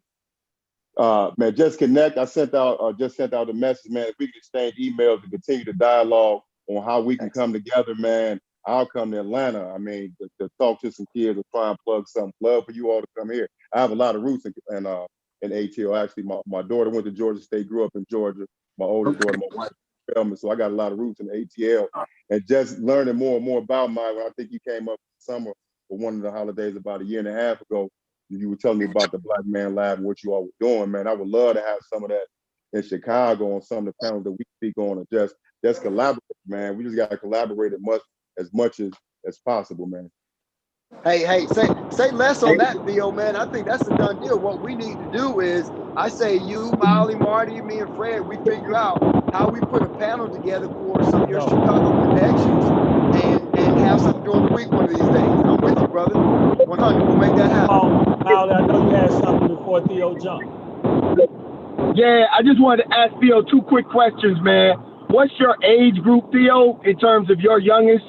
Man, just connect. I just sent out a message, man. If we can exchange emails and continue the dialogue on how we can come together, man. I'll come to Atlanta. I mean, to talk to some kids or try and plug something. Love for you all to come here. I have a lot of roots in ATL. Actually, my daughter went to Georgia State, grew up in Georgia. My oldest daughter, my wife, so I got a lot of roots in ATL. And just learning more and more about mine. I think you came up in summer for one of the holidays about a year and a half ago. You were telling me about the Black Man Lab and what you all were doing, man. I would love to have some of that in Chicago on some of the panels that we speak on, and just collaborate, man. We just got to collaborate as much as possible, man. Hey, say less on that, Theo, man. I think that's a done deal. What we need to do is, I say you, Molly, Marty, me, and Fred, we figure out how we put a panel together for some of your Chicago connections and have something during the week one of these days. I'm with you, brother. 100. We'll make that happen. Molly, I know you had something before Theo jumped. Yeah, I just wanted to ask Theo 2 quick questions, man. What's your age group, Theo, in terms of your youngest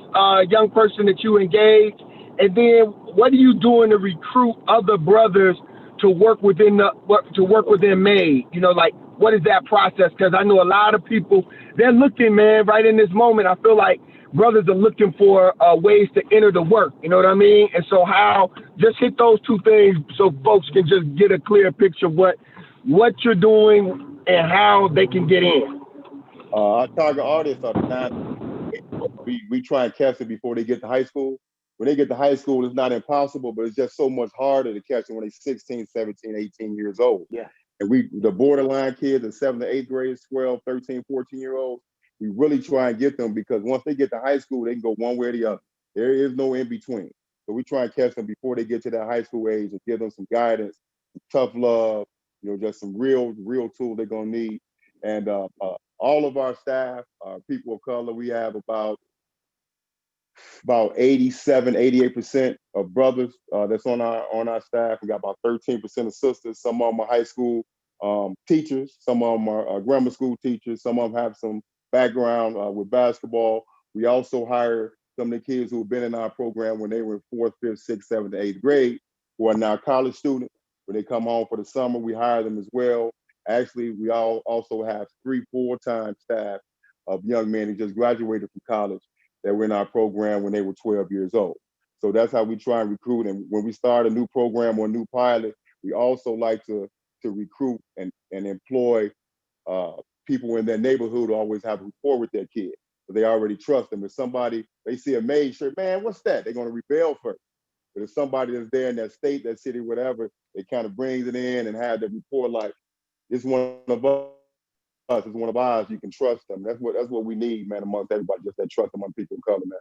young person that you engage? And then what are you doing to recruit other brothers to work within MADE? You know, like, what is that process? Because I know a lot of people, they're looking, man, right in this moment. I feel like brothers are looking for ways to enter the work. You know what I mean? And so just hit those 2 things so folks can just get a clear picture of what you're doing and how they can get in. Our target audience are the 9. We try and catch it before they get to high school. When they get to high school, it's not impossible, but it's just so much harder to catch them when they're 16, 17, 18 years old. Yeah. And the borderline kids, the 7th to 8th grade, 12, 13, 14-year-olds, we really try and get them, because once they get to high school, they can go one way or the other. There is no in between. So we try and catch them before they get to that high school age and give them some guidance, some tough love, just some real tools they're going to need. And all of our staff are people of color. We have about 87, 88% of brothers that's on our staff. We got about 13% of sisters. Some of them are high school teachers. Some of them are grammar school teachers. Some of them have some background with basketball. We also hire some of the kids who have been in our program when they were in 4th, 5th, 6th, 7th, 8th grade, who are now college students. When they come home for the summer, we hire them as well. Actually, we also have 3 full-time staff of young men who just graduated from college that were in our program when they were 12 years old. So that's how we try and recruit. And when we start a new program or a new pilot, we also like to recruit and employ people in their neighborhood who always have a rapport with their kids. So they already trust them. If they see a MADE shirt, man, what's that? They're going to rebel first. But if somebody that's there in that state, that city, whatever, it kind of brings it in and have the rapport like, it's one of us, it's one of ours, you can trust them. That's what we need, man, amongst everybody, just that trust among people of color, man.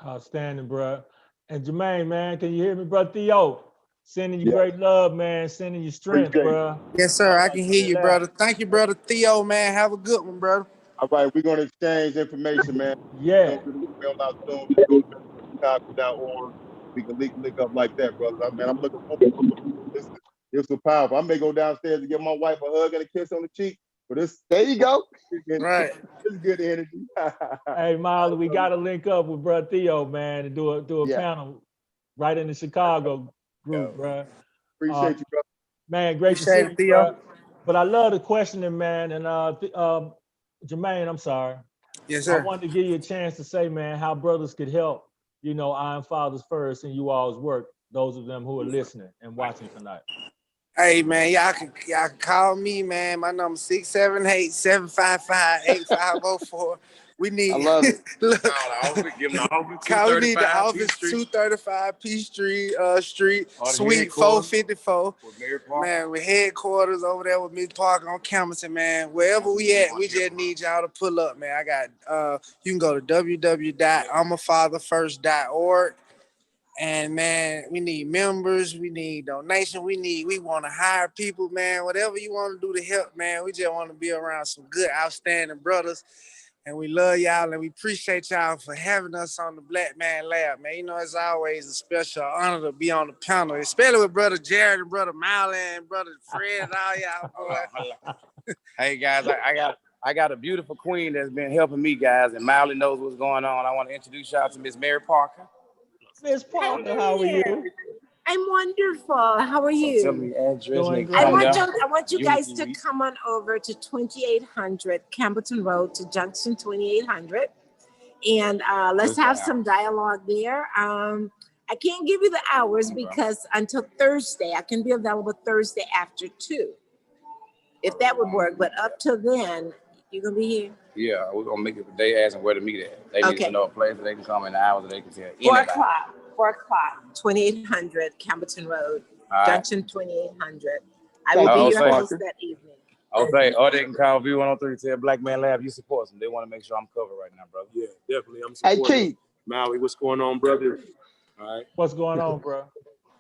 Outstanding, bro. And Jermaine, man, can you hear me, bro? Theo, sending you great love, man. Sending you strength, bro. Yes, sir. I can hear you, brother. Thank you, brother Theo, man. Have a good one, brother. All right, we're going to exchange information, man. Yeah. We're going to email out soon. Just go to chicago.org. We can link up like that, brother. Man, I'm looking forward to it. This was powerful. I may go downstairs and give my wife a hug and a kiss on the cheek, but there you go. Right. It's good energy. Hey, Molly, we got to link up with bro Theo, man, and do a panel right in the Chicago group, bro. Appreciate you, brother. Man, great to see you, Theo. But I love the questioning, man. And Jermaine, I'm sorry. Yes, sir. I wanted to give you a chance to say, man, how brothers could help, Iron Fathers First and you all's work, those of them who are listening and watching tonight. Hey, man, y'all can call me, man. My number 678-755-8504. We need. I love it. Look, give them the office. We need the office 235 Peachtree Street, Suite 454. Man, with headquarters over there with Miss Parker on Camerton, man. Wherever we at, we just need y'all to pull up, man. I got you can go to www.imafatherfirst.org. And man, we need members, we need donation, we want to hire people, man. Whatever you want to do to help, man. We just want to be around some good, outstanding brothers. And we love y'all and we appreciate y'all for having us on the Black Man Lab, man. You know, it's always a special honor to be on the panel, especially with Brother Jared and Brother Miley and Brother Fred and all y'all boys. Hey guys, I got a beautiful queen that's been helping me, guys, and Miley knows what's going on. I want to introduce y'all to Miss Mary Parker. Miss Parker, how are you? I'm wonderful. How are you? Tell me the address. Doing great. I want you guys to come on over to 2800 Campbellton Road to Junction 2800. And let's have some dialogue there. I can't give you the hours because until Thursday, I can be available Thursday after 2, if that would work. But up till then, you're going to be here? Yeah, we're going to make it the day as and where to meet at. They need to know a place that they can come in the hours that they can tell. 4 o'clock. 4 o'clock, 2800 Campbellton Road, Junction 2800. I will be your host that evening. Okay, or they can call V103 tell Black Man Lab you support them. They want to make sure I'm covered right now, brother. Yeah, definitely. I'm supporting. Hey, Keith. Maui, what's going on, brother? All right. What's going on, bro?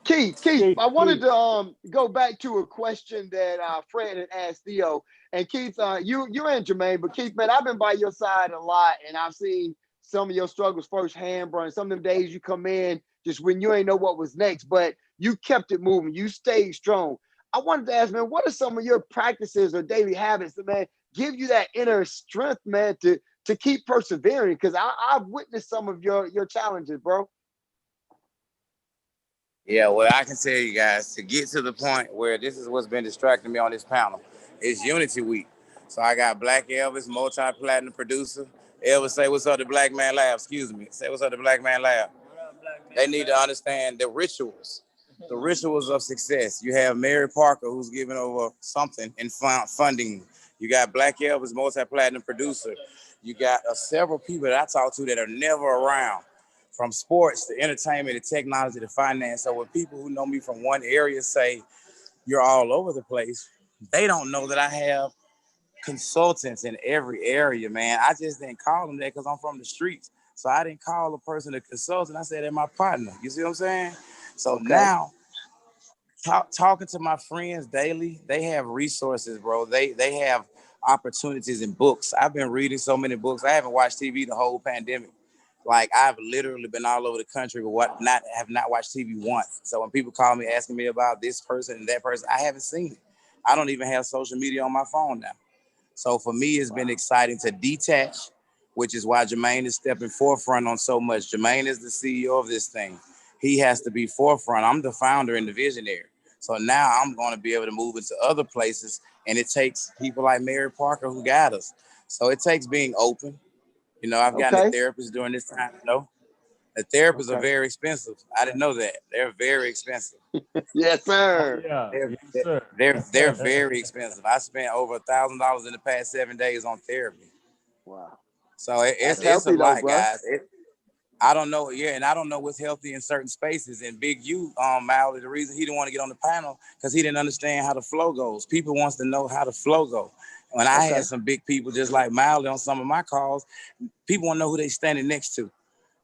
Keith, I wanted to go back to a question that Fred had asked Theo. And Keith, you're in Jermaine, but Keith, man, I've been by your side a lot, and I've seen some of your struggles firsthand, bro. And some of them days you come in just when you ain't know what was next, but you kept it moving. You stayed strong. I wanted to ask, man, what are some of your practices or daily habits that, man, give you that inner strength, man, to keep persevering? Because I've witnessed some of your challenges, bro. Yeah, well, I can tell you guys, to get to the point where this is what's been distracting me on this panel, it's Unity Week. So I got Black Elvis, multi-platinum producer. Elvis, say what's up to Black Man Lab. Excuse me. Say what's up to Black Man Lab. They need to understand the rituals of success. You have Mary Parker, who's giving over something in funding. You got Black Elvis, multi-platinum producer. You got several people that I talk to that are never around, from sports to entertainment to technology to finance. So when people who know me from one area say you're all over the place, they don't know that I have consultants in every area, man. I just didn't call them that because I'm from the streets. So I didn't call a person a consultant. I said they're my partner. You see what I'm saying? So now, talking to my friends daily, they have resources, bro. They have opportunities in books. I've been reading so many books. I haven't watched TV the whole pandemic. Like, I've literally been all over the country, but have not watched TV once. So when people call me asking me about this person and that person, I haven't seen it. I don't even have social media on my phone now. So for me, it's been exciting to detach, which is why Jermaine is stepping forefront on so much. Jermaine is the CEO of this thing. He has to be forefront. I'm the founder and the visionary. So now I'm going to be able to move into other places, and it takes people like Mary Parker who guide us. So it takes being open. You know, I've gotten a therapist during this time. The therapists are very expensive. I didn't know that. They're very expensive. Yes, sir. They're very expensive. I spent over $1,000 in the past 7 days on therapy. Wow. So it's a lot, guys. I don't know, and I don't know what's healthy in certain spaces. And Big U, Mally, the reason he didn't want to get on the panel because he didn't understand how the flow goes. People wants to know how the flow go. When I had some big people just like Mally on some of my calls, people want to know who they standing next to.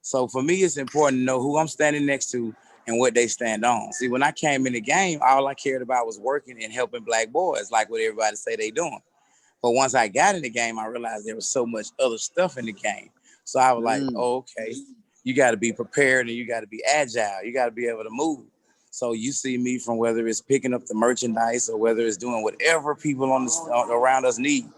So for me, it's important to know who I'm standing next to and what they stand on. See, when I came in the game, all I cared about was working and helping Black boys, like what everybody say they doing. But once I got in the game, I realized there was so much other stuff in the game. So I was like, okay, you got to be prepared and you got to be agile. You got to be able to move. So you see me from whether it's picking up the merchandise or whether it's doing whatever people around us need.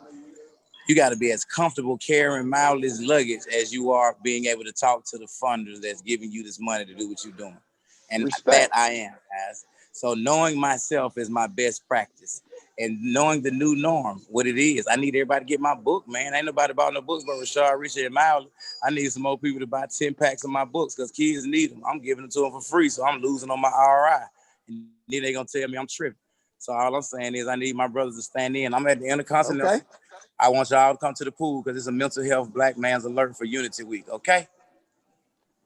You got to be as comfortable carrying Miley's luggage as you are being able to talk to the funders that's giving you this money to do what you're doing. And that I am, guys. So knowing myself is my best practice. And knowing the new norm, what it is. I need everybody to get my book, man. Ain't nobody bought no books but Rashard, Richard, and Miley. I need some more people to buy 10 packs of my books because kids need them. I'm giving them to them for free, so I'm losing on my RI. And then they're going to tell me I'm tripping. So all I'm saying is I need my brothers to stand in. I'm at the Intercontinental. Okay. I want y'all to come to the pool because it's a mental health Black man's alert for Unity Week, okay?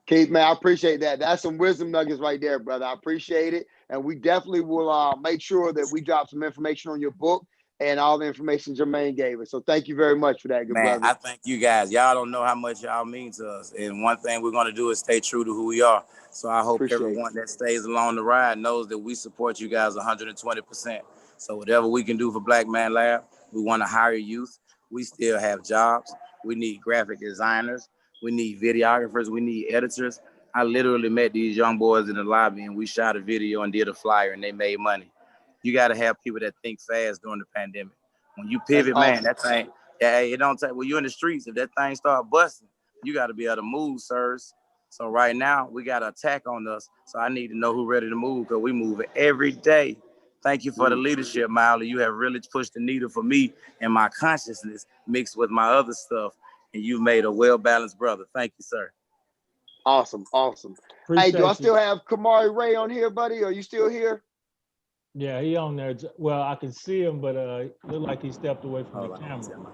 Keith, man, I appreciate that. That's some wisdom nuggets right there, brother. I appreciate it. And we definitely will make sure that we drop some information on your book and all the information Jermaine gave us. So thank you very much for that, good Man, brother. I thank you guys. Y'all don't know how much y'all mean to us. And one thing we're going to do is stay true to who we are. So I hope Appreciate everyone that stays along the ride knows that we support you guys 120%. So whatever we can do for Black Man Lab, we want to hire youth. We still have jobs. We need graphic designers. We need videographers. We need editors. I literally met these young boys in the lobby and we shot a video and did a flyer and they made money. You got to have people that think fast during the pandemic. When you pivot, man, awesome. that thing, yeah, it don't take, when you're in the streets, if that thing start busting, you got to be able to move, sirs. So right now, we got an attack on us. So I need to know who's ready to move because we move every day. Thank you for the leadership, Miley. You have really pushed the needle for me and my consciousness mixed with my other stuff. And you've made a well-balanced brother. Thank you, sir. Awesome. Appreciate Hey, do I you. still have Kamari Ray on here, buddy? Are you still here? Yeah, he on there. Well, I can see him, but look like he stepped away from the camera.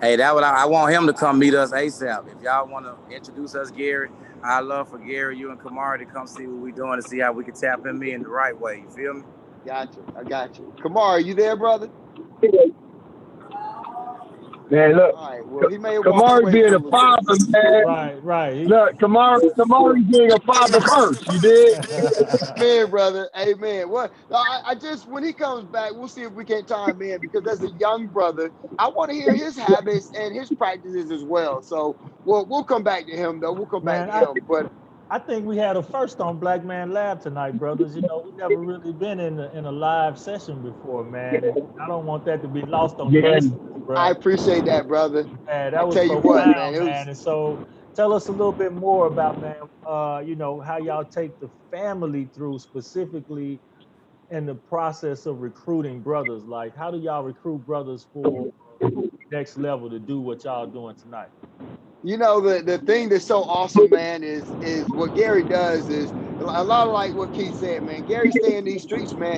Hey, that what I want him to come meet us ASAP. If y'all want to introduce us, Gary, I'd love for Gary, you and Kamari to come see what we're doing and see how we can tap him in the right way. You feel me? Gotcha. I got you. Kamari, you there, brother? Man, look, All right. Well, he may have walked Kamari away being for a a little father, bit. man. Right. Look, Kamari being a father first. You did. Amen, brother. Amen. Well, I just, when he comes back, we'll see if we can't time in because as a young brother, I want to hear his habits and his practices as well. So we'll come back to him though. We'll come back to him. But I think we had a first on Black Man Lab tonight, brothers. You know, we never really been in a live session before, man. And I don't want that to be lost on the listeners, bro. I appreciate that, brother. Man, that was tell you profound, what, man. man. And so tell us a little bit more about, man, you know, how y'all take the family through specifically in the process of recruiting brothers. Like, how do y'all recruit brothers for next level to do what y'all doing tonight? You know, the thing that's so awesome, man, is what Gary does is a lot of like what Keith said, man. Gary stay in these streets, man.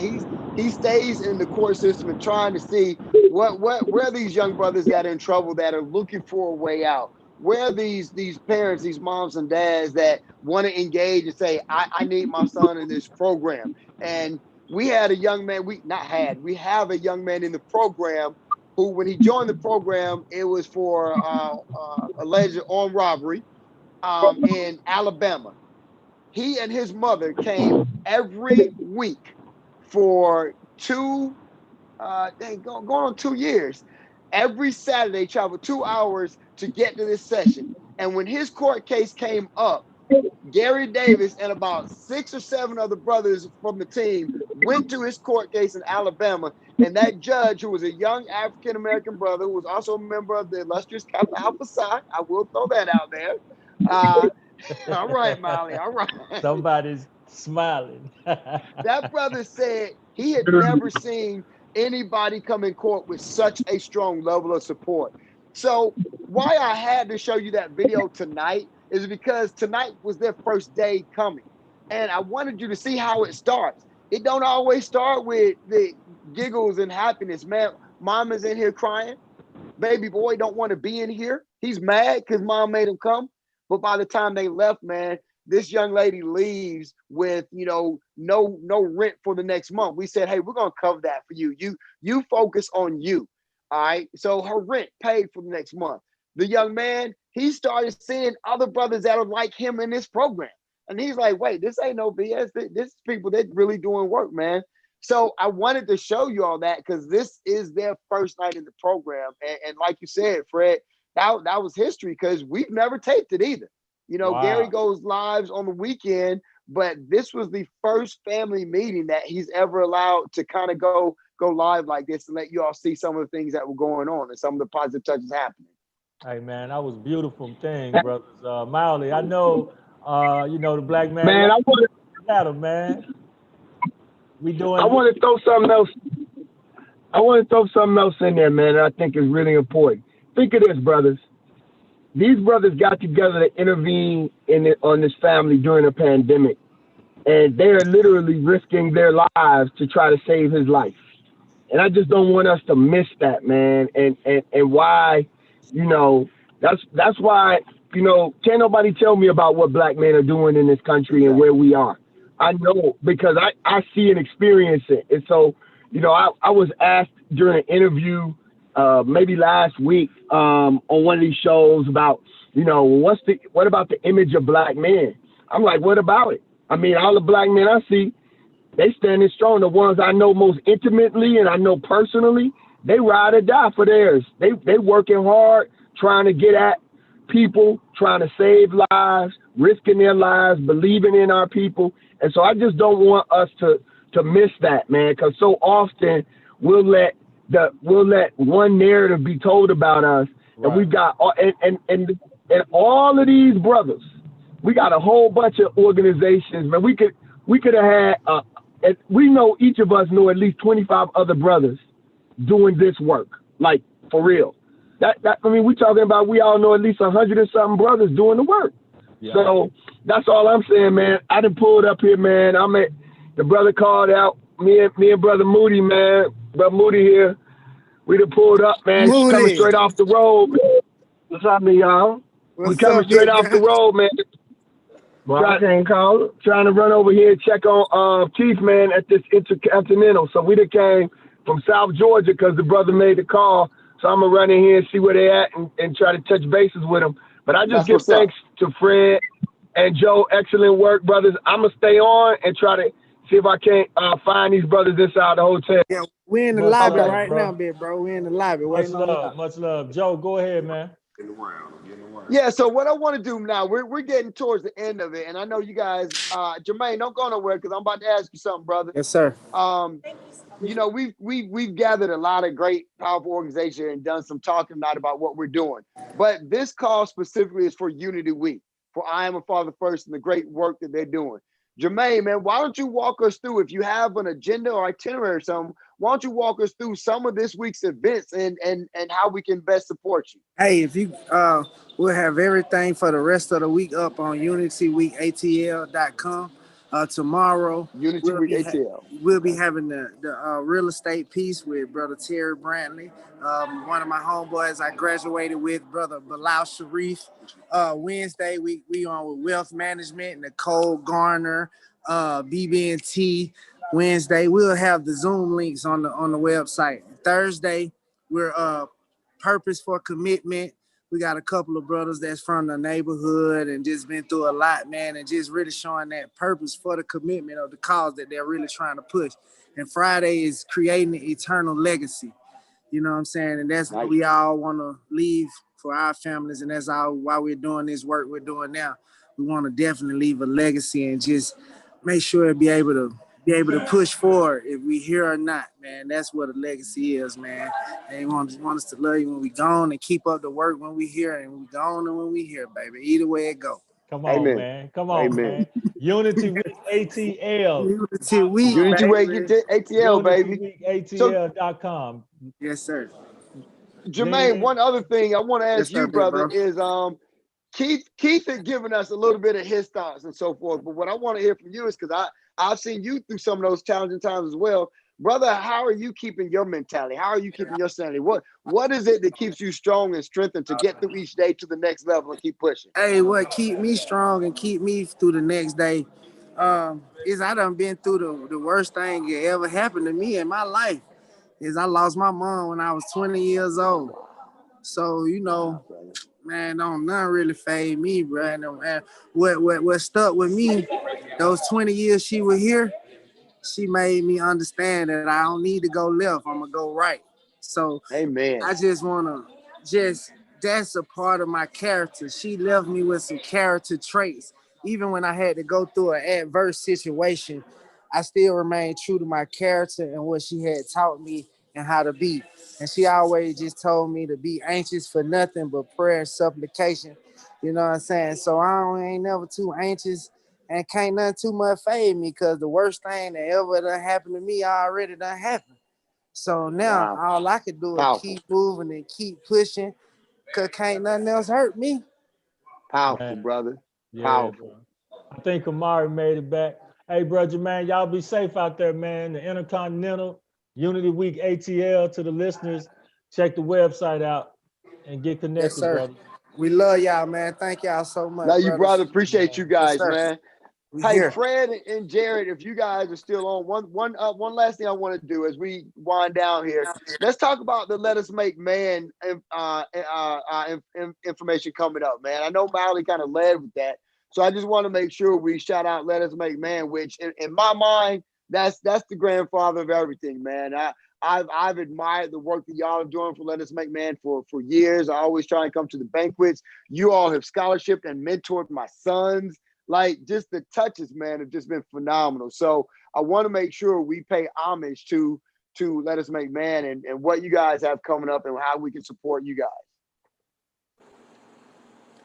He stays in the court system and trying to see where these young brothers got in trouble that are looking for a way out. Where these parents, these moms and dads that want to engage and say, I need my son in this program. And we had a young man, we have a young man in the program who, when he joined the program, it was for alleged armed robbery in Alabama. He and his mother came every week for going on 2 years. Every Saturday, traveled 2 hours to get to this session. And when his court case came up, Gary Davis and about 6 or 7 other brothers from the team went to his court case in Alabama. And that judge, who was a young African-American brother, who was also a member of the illustrious Kappa Alpha Psi, I will throw that out there. All right, Molly, all right. Somebody's smiling. That brother said he had never seen anybody come in court with such a strong level of support. So why I had to show you that video tonight is because tonight was their first day coming. And I wanted you to see how it starts. It don't always start with the giggles and happiness, man. Mom is in here crying. Baby boy don't want to be in here. He's mad because mom made him come. But by the time they left, man, this young lady leaves with, no rent for the next month. We said, hey, we're going to cover that for you. You focus on you. All right. So her rent paid for the next month. The young man, he started seeing other brothers that are like him in this program. And he's like, wait, this ain't no BS. This is people that really doing work, man. So I wanted to show you all that because this is their first night in the program. And like you said, Fred, that was history because we've never taped it either. Wow. Gary goes lives on the weekend, but this was the first family meeting that he's ever allowed to kind of go live like this and let you all see some of the things that were going on and some of the positive touches happening. Hey, man, that was beautiful thing, brothers. Miley, I know, the Black Man. Man, I want to, man. I want to throw something else. I want to throw something else in there, man. That I think is really important. Think of this, brothers. These brothers got together to intervene on this family during a pandemic, and they are literally risking their lives to try to save his life. And I just don't want us to miss that, man. And why, that's why, can't nobody tell me about what black men are doing in this country and where we are. I know because I see and experience it. And so, You know, I was asked during an interview maybe last week on one of these shows about, you know, what about the image of black men? I'm like, what about it? I mean, all the black men I see, they standing strong. The ones I know most intimately and I know personally, they ride or die for theirs. They working hard, trying to get at people, trying to save lives, risking their lives, believing in our people. And so I just don't want us to miss that, man, because so often we'll let one narrative be told about us, right. And we've got and all of these brothers, we got a whole bunch of organizations, man. We could have had and we know each of us know at least 25 other brothers doing this work, like for real. That I mean, we talking about, we all know at least 100 and something brothers doing the work. Yeah. So that's all I'm saying, man. I done pulled up here, man. The brother called out me and brother Moody, man. Brother Moody here. We done pulled up, man. Moody. Coming straight off the road, man. What's happening, y'all? We coming straight off the road, man. Trying to run over here and check on Chief, man, at this Intercontinental. So we done came from South Georgia because the brother made the call. So I'm going to run in here and see where they at and try to touch bases with them. But I just give thanks to Fred and Joe. Excellent work, brothers. I'm going to stay on and try to see if I can't find these brothers inside the hotel. Yeah, we're in the lobby right now, big bro. We're in the lobby. Much love. Joe, go ahead, man. Yeah, so what I want to do now, we're getting towards the end of it, and I know you guys, Jermaine, don't go nowhere because I'm about to ask you something, brother. Yes, sir. You know, we've gathered a lot of great, powerful organizations and done some talking tonight about what we're doing. But this call specifically is for Unity Week, for I Am a Father First and the great work that they're doing. Jermaine, man, why don't you walk us through, if you have an agenda or itinerary or something, why don't you walk us through some of this week's events and how we can best support you? Hey, if you we'll have everything for the rest of the week up on unityweekatl.com. Tomorrow, we'll be having the real estate piece with Brother Terry Brantley. One of my homeboys I graduated with, Brother Bilal Sharif. Wednesday, we on with wealth management, Nicole Garner, BB&T. Wednesday, we'll have the Zoom links on the website. Thursday, we're Purpose for Commitment. We got a couple of brothers that's from the neighborhood and just been through a lot, man, and just really showing that purpose for the commitment of the cause that they're really trying to push. And Friday is creating an eternal legacy. You know what I'm saying? And that's what we all want to leave for our families, and that's all why we're doing this work we're doing now. We want to definitely leave a legacy and just make sure to be able to push forward if we here or not, man. That's what a legacy is, man. They want us to love you when we gone and keep up the work when we here, and we gone and when we here, baby. Either way it go. Come on, Amen. Man. Come on, Amen. Man. Unity Week ATL. Unity Week. Unity Week ATL, baby. ATL.com. Yes, sir. Jermaine, one other thing I want to ask you, brother, is Keith had given us a little bit of his thoughts and so forth. But what I want to hear from you is, because I've seen you through some of those challenging times as well. Brother, how are you keeping your mentality? How are you keeping your sanity? What is it that keeps you strong and strengthened to get through each day to the next level and keep pushing? Hey, what keep me strong and keep me through the next day is I done been through the worst thing that ever happened to me in my life. Is I lost my mom when I was 20 years old. So, you know, man, don't none really fade me, bro. And what stuck with me, those 20 years she was here, she made me understand that I don't need to go left, I'm gonna go right. So Amen. I just wanna that's a part of my character. She left me with some character traits. Even when I had to go through an adverse situation, I still remained true to my character and what she had taught me and how to be. And she always just told me to be anxious for nothing but prayer and supplication. You know what I'm saying? So I ain't never too anxious and can't nothing too much fade me, because the worst thing that ever done happened to me already done happened. So now all I could do is keep moving and keep pushing, because can't nothing else hurt me. Powerful, brother. Yeah, powerful. Bro. I think Amari made it back. Hey, brother, man, y'all be safe out there, man. The Intercontinental Unity Week ATL, to the listeners, check the website out and get connected, yes, sir. brother. We love y'all, man. Thank y'all so much. Love you, brother. Appreciate you guys, man. Hey, here. Fred and Jared, if you guys are still on, one last thing I want to do as we wind down here. Let's talk about the Let Us Make Man information coming up, man. I know Miley kind of led with that, so I just want to make sure we shout out Let Us Make Man, which in my mind, that's the grandfather of everything, man. I've admired the work that y'all are doing for Let Us Make Man for years. I always try and come to the banquets. You all have scholarshiped and mentored my sons. Like, just the touches, man, have just been phenomenal. So I want to make sure we pay homage to Let Us Make Man and what you guys have coming up and how we can support you guys.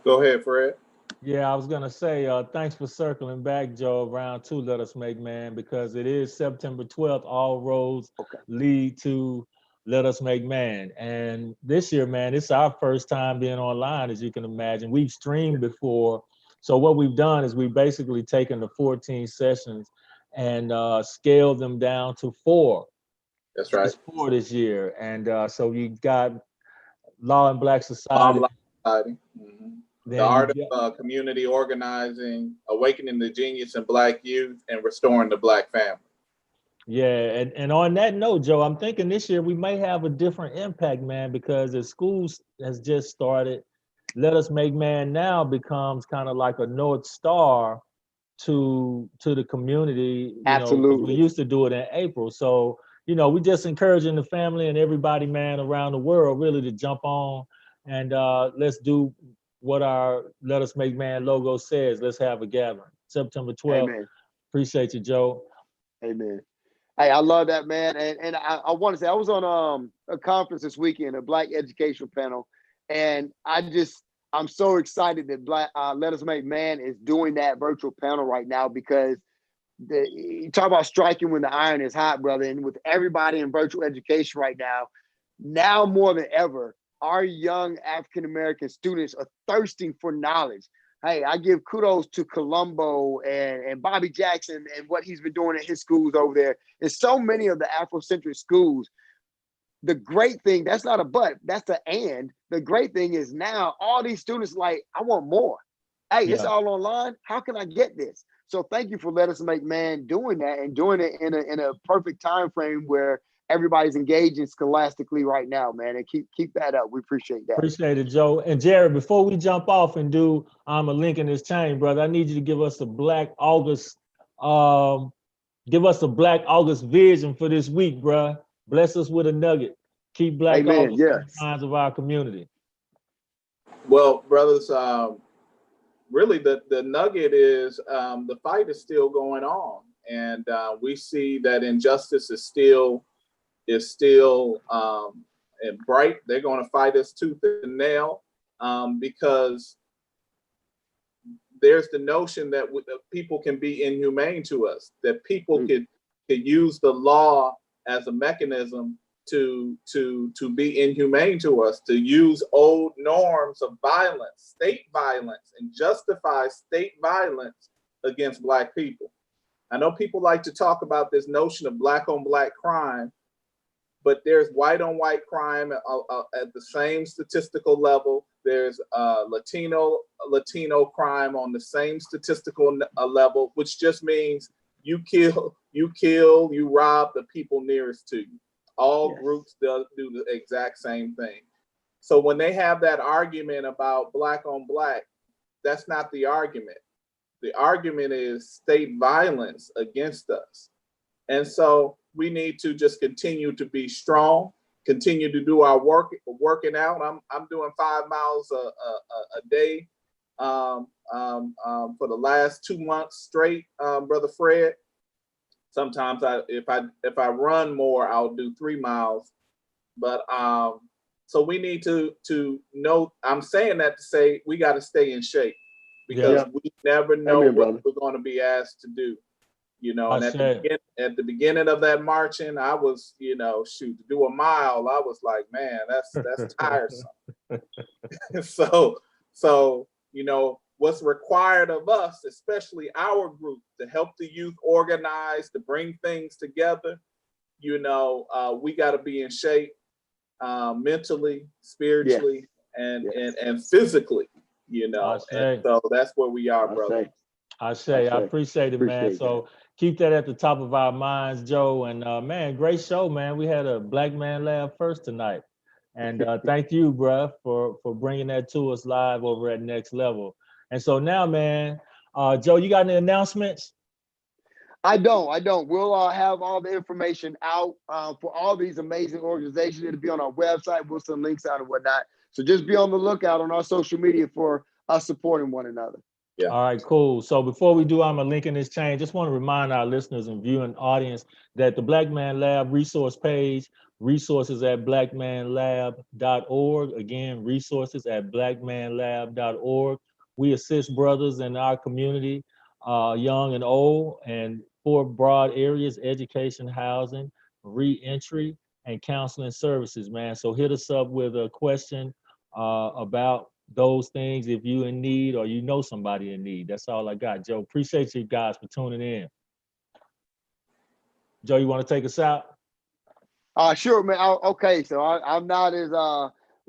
Go ahead, Fred. Yeah, I was gonna say, thanks for circling back, Joe, around to Let Us Make Man, because it is September 12th. All roads lead to Let Us Make Man. And this year, man, it's our first time being online, as you can imagine. We've streamed before. So what we've done is we've basically taken the 14 sessions and scaled them down to 4. That's right. Just 4 this year. And so you got Law and Black Society. Mm-hmm. The art of community organizing, awakening the genius in Black youth, and restoring the Black family. Yeah, and on that note, Joe, I'm thinking this year we may have a different impact, man, because as schools has just started, Let Us Make Man now becomes kind of like a North Star to the community. Absolutely. We used to do it in April. So, we just encouraging the family and everybody, man, around the world really to jump on and let's do what our Let Us Make Man logo says. Let's have a gathering. September 12th. Amen. Appreciate you, Joe. Amen. Hey, I love that, man. And I want to say I was on a conference this weekend, a Black educational panel, and I'm so excited that Let Us Make Man is doing that virtual panel right now, because you talk about striking when the iron is hot, brother. And with everybody in virtual education right now more than ever, our young African American students are thirsting for knowledge. Hey, I give kudos to Colombo and Bobby Jackson and what he's been doing at his schools over there. And so many of the Afrocentric schools. The great thing, that's not a but, that's the and. The great thing is now all these students like, I want more. Hey, it's all online. How can I get this? So thank you for Let Us Make Man doing that and doing it in a perfect time frame where everybody's engaging scholastically right now, man. And keep that up. We appreciate that. Appreciate it, Joe. And Jared, before we jump off and do a link in this chain, brother, I need you to give us a Black August, vision for this week, bro. Bless us with a nugget. Keep Black August in the minds of our community. Well, brothers, really the nugget is the fight is still going on, and we see that injustice is still and bright. They're going to fight us tooth and nail because there's the notion that people can be inhumane to us, that people could use the law as a mechanism to be inhumane to us, to use old norms of violence, state violence, and justify state violence against Black people. I know people like to talk about this notion of Black on Black crime, but there's white on white crime at the same statistical level. There's Latino crime on the same statistical level, which just means you kill, you rob the people nearest to you. All groups do the exact same thing. So when they have that argument about Black on Black, that's not the argument. The argument is state violence against us. And so we need to just continue to be strong, continue to do our working out. I'm doing 5 miles a day for the last 2 months straight, Brother Fred. Sometimes if I run more, I'll do 3 miles. But so we need to know. I'm saying that to say we got to stay in shape, because we never know what we're going to be asked to do. And at the beginning of that marching, I was, to do a mile, I was like, man, that's tiresome. So what's required of us, especially our group, to help the youth organize, to bring things together, we got to be in shape mentally, spiritually, and physically, and so that's where we are, brother. I appreciate it, man. So keep that at the top of our minds, Joe. And man, great show, man. We had a Black Man Lab first tonight. And thank you, bruh, for bringing that to us live over at Next Level. And so now, man, Joe, you got any announcements? I don't. We'll have all the information out for all these amazing organizations. It'll be on our website. We'll send links out and whatnot. So just be on the lookout on our social media for us supporting one another. Yeah. All right, cool. So before we do, I'm a link in this chain. Just want to remind our listeners and viewing audience that the Black Man Lab resource page, resources at blackmanlab.org. Again, resources at blackmanlab.org. We assist brothers in our community, young and old, and 4 broad areas: education, housing, re-entry, and counseling services, man. So hit us up with a question about those things if you in need or you know somebody in need. That's all I got, Joe. Appreciate you guys for tuning in. Joe, you want to take us out? Sure, man. Okay, so I'm not as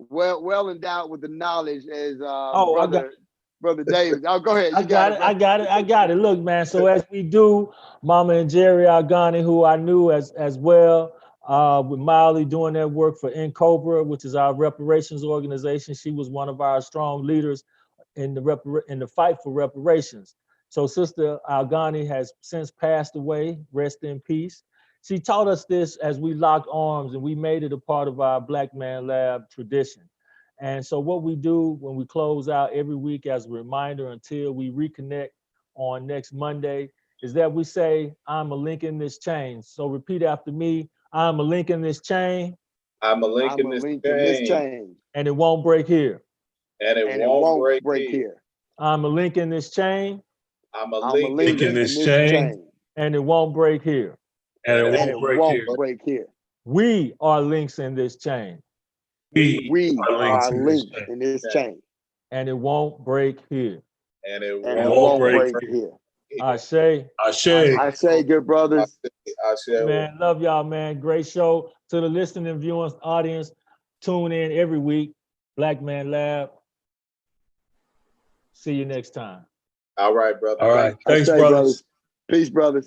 well endowed with the knowledge as Brother David. Oh, go ahead. I got it. Look, man. So as we do, Mama and Jerry Argani, who I knew as well, with Miley doing that work for NCOBRA, which is our reparations organization. She was one of our strong leaders in the fight for reparations. So Sister Argani has since passed away. Rest in peace. She taught us this as we locked arms, and we made it a part of our Black Man Lab tradition. And so what we do when we close out every week as a reminder until we reconnect on next Monday is that we say, I'm a link in this chain. So repeat after me. I'm a link in this chain. I'm a link in this chain. And it won't break here. And it won't break here. I'm a link in this chain. I'm a link in this chain. And it won't break here. And it won't break here. We are links in this chain. We are links in this chain. And it won't break here. And it won't break here. I say, good brothers. Man, love y'all, man. Great show. To the listening and viewing audience, tune in every week. Black Man Lab. See you next time. All right, brother. All right. Thanks, brothers. Peace, brothers.